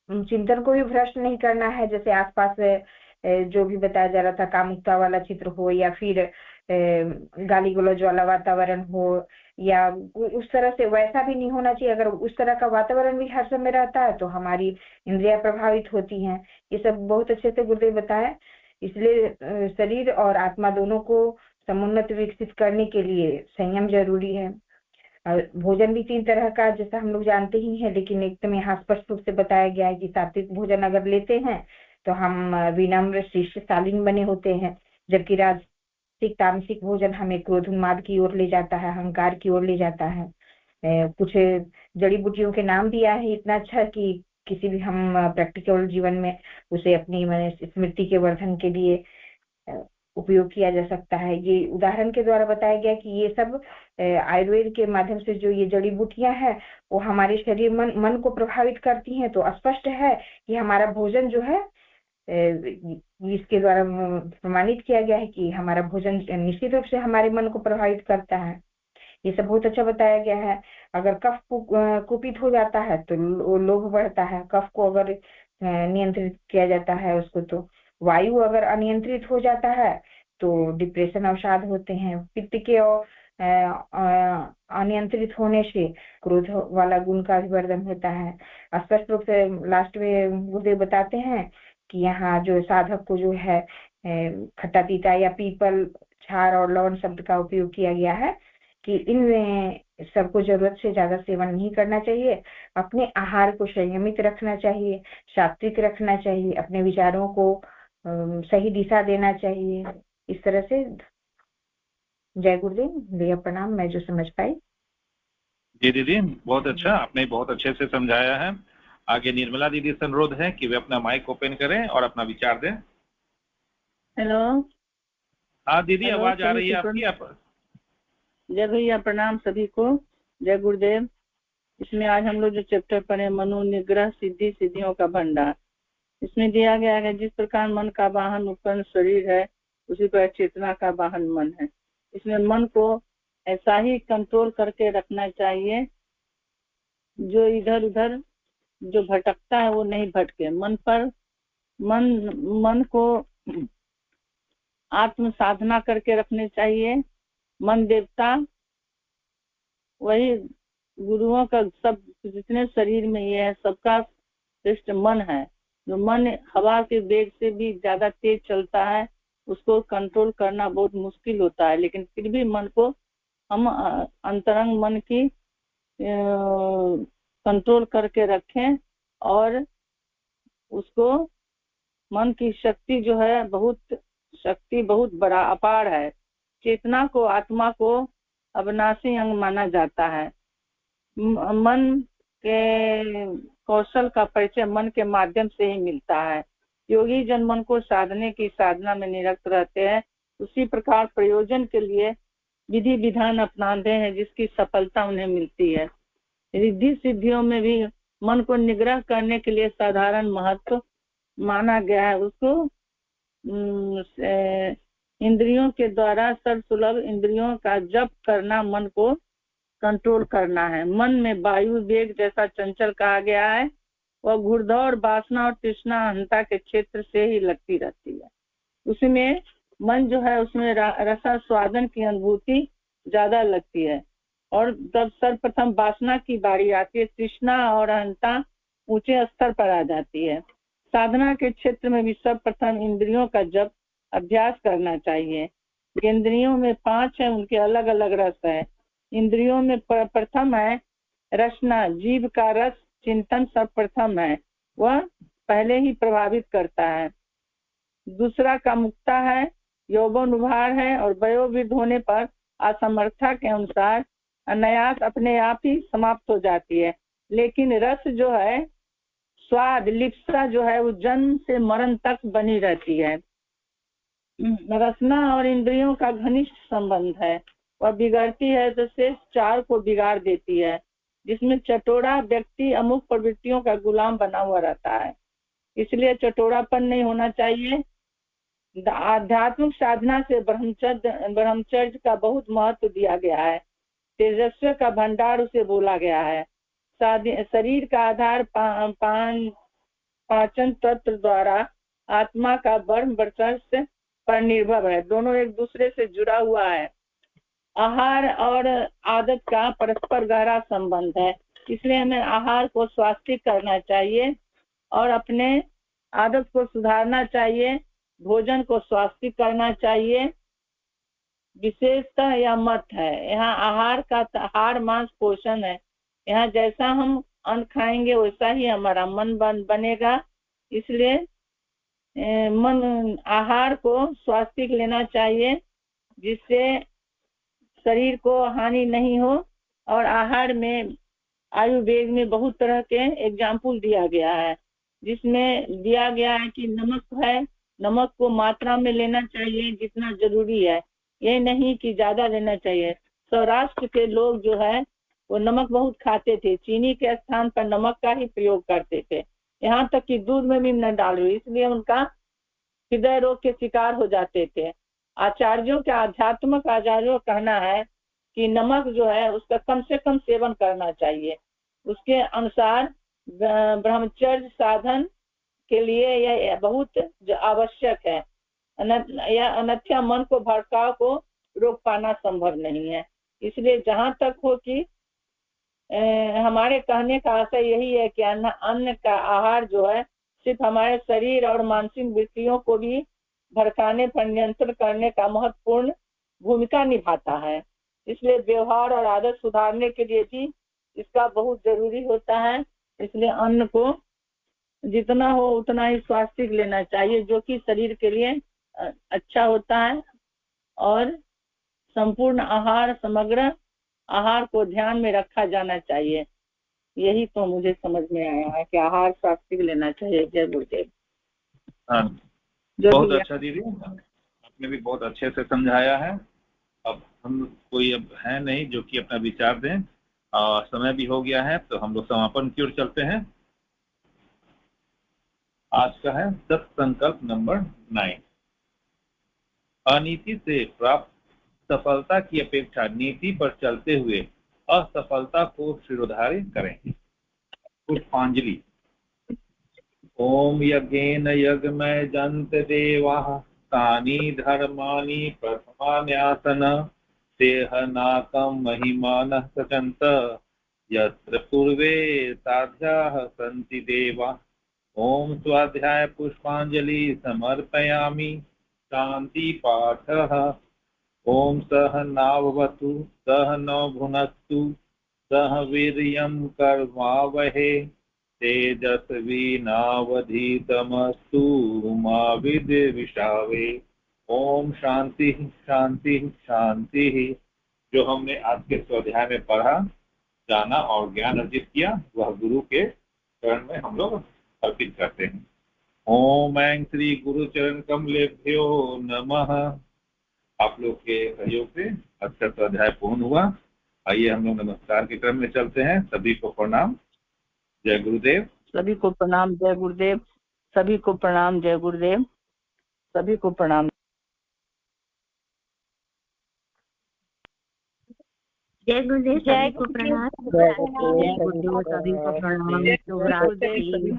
चिंतन को भी भ्रष्ट नहीं करना है। जैसे आसपास जो भी बताया जा रहा था, कामुकता वाला चित्र हो या फिर गाली गलौज वाला वातावरण हो, या उस तरह से वैसा भी नहीं होना चाहिए। अगर उस तरह का वातावरण भी हर समय रहता है तो हमारी इंद्रियां प्रभावित होती हैं। ये सब बहुत अच्छे से गुरुदेव बताया। इसलिए शरीर और आत्मा दोनों को समुन्नत विकसित करने के लिए संयम जरूरी है। भोजन भी 3 तरह का, जैसा हम लोग जानते ही हैं, लेकिन एकदम यहाँ स्पष्ट रूप से बताया गया है कि सात्विक भोजन अगर लेते हैं तो हम विनम्र शिष्य शालीन बने होते हैं, जबकि राजसिक तामसिक भोजन हमें क्रोध उन्माद की ओर ले जाता है, अहंकार की ओर ले जाता है। कुछ जड़ी बूटियों के नाम दिया है इतना अच्छा कि किसी भी हम प्रैक्टिकल जीवन में उसे अपनी स्मृति के वर्धन के लिए उपयोग किया जा सकता है। ये उदाहरण के द्वारा बताया गया कि ये सब आयुर्वेद के माध्यम से जो ये जड़ी बूटियां हैं वो हमारे शरीर मन को प्रभावित करती हैं। तो स्पष्ट है कि हमारा भोजन जो है, इसके द्वारा प्रमाणित किया गया है कि हमारा भोजन निश्चित रूप से हमारे मन को प्रभावित करता है। ये सब बहुत अच्छा बताया गया है। अगर कफ कुपित हो जाता है तो लोभ बढ़ता है। कफ को अगर नियंत्रित किया जाता है उसको, तो वायु अगर अनियंत्रित हो जाता है तो डिप्रेशन अवसाद होते हैं। पित्त के अनियंत्रित होने से क्रोध वाला गुण का भी वर्धन होता है। स्पष्ट रूप से लास्ट में गुरुदेव बताते हैं कि यहाँ जो साधक को जो है खट्टा तीता या पीपल, छार और लौंग शब्द का उपयोग किया गया है कि इनमें सबको जरूरत से ज्यादा सेवन नहीं करना चाहिए। अपने आहार को संयमित रखना चाहिए, सात्विक रखना चाहिए, अपने विचारों को सही दिशा देना चाहिए। इस तरह से जय गुरुदेव, भैया प्रणाम, मैं जो समझ पाई। जी दीदी, बहुत अच्छा, आपने बहुत अच्छे से समझाया है। आगे निर्मला दीदी से अनुरोध है कि वे अपना माइक ओपन करें और अपना विचार दें। हेलो। हाँ दीदी, आवाज आ रही है आपकी। आप जय भैया प्रणाम सभी को, जय गुरुदेव। इसमें आज हम लोग जो चैप्टर पढ़े मनोनिग्रह सिद्धि सिद्धियों का भंडार, इसमें दिया गया है जिस प्रकार मन का वाहन उपकरण शरीर है, उसी पर चेतना का वाहन मन है। इसमें मन को ऐसा ही कंट्रोल करके रखना चाहिए जो इधर उधर जो भटकता है वो नहीं भटके। मन को आत्म साधना करके रखने चाहिए। मन देवता वही गुरुओं का, सब जितने शरीर में ये है सबका श्रेष्ठ मन है। जो मन हवा के वेग से भी ज्यादा तेज चलता है, उसको कंट्रोल करना बहुत मुश्किल होता है, लेकिन फिर भी मन को हम अंतरंग मन की कंट्रोल करके रखें। और उसको मन की शक्ति जो है बहुत बड़ा अपार है। चेतना को, आत्मा को अविनाशी अंग माना जाता है। मन के कौशल का परिचय मन के माध्यम से ही मिलता है। योगी जन मन को साधने की साधना में निरत रहते हैं, उसी प्रकार प्रयोजन के लिए विधि विधान अपनाते हैं जिसकी सफलता उन्हें मिलती है। रिद्धि सिद्धियों में भी मन को निग्रह करने के लिए साधारण महत्व माना गया है। उसको इंद्रियों के द्वारा सर्वसुलभ इंद्रियों का जप करना मन को कंट्रोल करना है। मन में वायु वेग जैसा चंचल कहा गया है, वह घुड़दौड़ वासना और तृष्णा अहंता के क्षेत्र से ही लगती रहती है। उसमें मन जो है उसमें रसा स्वादन की अनुभूति ज्यादा लगती है। और जब सर्वप्रथम वासना की बारी आती है, तृष्णा और अहंता ऊंचे स्तर पर आ जाती है। साधना के क्षेत्र में भी सर्वप्रथम इंद्रियों का जप अभ्यास करना चाहिए। इंद्रियों में 5 है, उनके अलग अलग रस है। इंद्रियों में प्रथम है रसना, जीव का रस चिंतन सर्वप्रथम है, वह पहले ही प्रभावित करता है। दूसरा का मुक्ता है, यौवन उभार है और वयोवृद्ध होने पर असमर्था के अनुसार अनायास अपने आप ही समाप्त हो जाती है। लेकिन रस जो है, स्वाद लिप्सा जो है, वो जन्म से मरण तक बनी रहती है। रसना और इंद्रियों का घनिष्ठ संबंध है, वह बिगड़ती है तो शेष 4 को बिगाड़ देती है। जिसमें चटोरा व्यक्ति अमुक प्रवृत्तियों का गुलाम बना हुआ रहता है, इसलिए चटोरापन नहीं होना चाहिए। आध्यात्मिक साधना से ब्रह्मचर्य का बहुत महत्व दिया गया है। तेजस्व का भंडार उसे बोला गया है। शरीर का आधार पाचन तत्व द्वारा आत्मा का वर्चस्व पर निर्भर है। दोनों एक दूसरे से जुड़ा हुआ है। आहार और आदत का परस्पर गहरा संबंध है, इसलिए हमें आहार को स्वास्थ्य करना चाहिए और अपने आदत को सुधारना चाहिए। भोजन को स्वास्थ्य करना चाहिए। विशेषतः यह मत है, यहाँ आहार का हार मांस पोषण है। यहाँ जैसा हम अन्न खाएंगे वैसा ही हमारा मन बनेगा। इसलिए आहार को स्वास्थ्य लेना चाहिए, जिससे शरीर को हानि नहीं हो। और आहार में आयुर्वेद में बहुत तरह के एग्जाम्पल दिया गया है, जिसमें दिया गया है कि नमक है, नमक को मात्रा में लेना चाहिए जितना जरूरी है, ये नहीं कि ज्यादा लेना चाहिए। सौराष्ट्र के लोग जो है वो नमक बहुत खाते थे, चीनी के स्थान पर नमक का ही प्रयोग करते थे, यहाँ तक कि दूध में भी न डालो, इसलिए उनका हृदय रोग के शिकार हो जाते थे। आचार्यों के आध्यात्मिक आचार्यों का कहना है कि नमक जो है उसका कम से कम सेवन करना चाहिए। उसके अनुसार ब्रह्मचर्य साधन के लिए यह बहुत आवश्यक है। अन्यथा मन को भटकाव को रोक पाना संभव नहीं है। इसलिए जहाँ तक हो कि हमारे कहने का आशय यही है कि अन्न का आहार जो है सिर्फ हमारे शरीर और मानसिक वृत्तियों को भी भड़काने पर नियंत्रण करने का महत्वपूर्ण भूमिका निभाता है। इसलिए व्यवहार और आदत सुधारने के लिए भी इसका बहुत जरूरी होता है। इसलिए अन्न को जितना हो उतना ही स्वास्थ्य लेना चाहिए, जो कि शरीर के लिए अच्छा होता है। और संपूर्ण आहार, समग्र आहार को ध्यान में रखा जाना चाहिए। यही तो मुझे समझ में आया है कि आहार स्वास्थ्य लेना चाहिए। जय गुरुदेव। हाँ, बहुत अच्छा दीदी, आपने भी बहुत अच्छे से समझाया है। अब हम कोई अब है नहीं जो कि अपना विचार दें, और समय भी हो गया है, तो हम लोग समापन की ओर चलते हैं। आज का है सत्संकल्प नंबर 9। अनीति से प्राप्त सफलता की अपेक्षा नीति पर चलते हुए असफलता को शिरोधार्य करें। पुष्पांजलि। ओम यज्ञेन यज्ञमय जंत देवाः तानि धर्माणि प्रथमान्यासन देहनाकं महिमानः सचन्त यत्र पूर्वे साध्याः सन्ति देवा। ओम स्वाध्याय पुष्पांजलि समर्पयामि। शांति पाठः। ओम सह नाववतु सह नौ भुनक्तु सह वीर्यं कर्मावहे तेजस्विनावधीतमस्तु मा विद्विषावे। ओम शांति शांति शांति। जो हमने आज के स्वाध्याय में पढ़ा, जाना और ज्ञान अर्जित किया, वह गुरु के चरण में हम लोग अर्पित करते हैं। ओम ऐं श्री गुरु चरण कमलेभ्यो नमः। आप लोग के सहयोग से अच्छा स्वाध्याय पूर्ण हुआ। आइए हम लोग नमस्कार के क्रम में चलते हैं। सभी को प्रणाम। जय गुरुदेव। सभी को प्रणाम। जय गुरुदेव। सभी को प्रणाम। जय गुरुदेव। सभी को प्रणाम। जय गुरुदेव, सभी को प्रणाम। जय जय गुरुदेव, सभी को प्रणाम। शुभ रात्रि।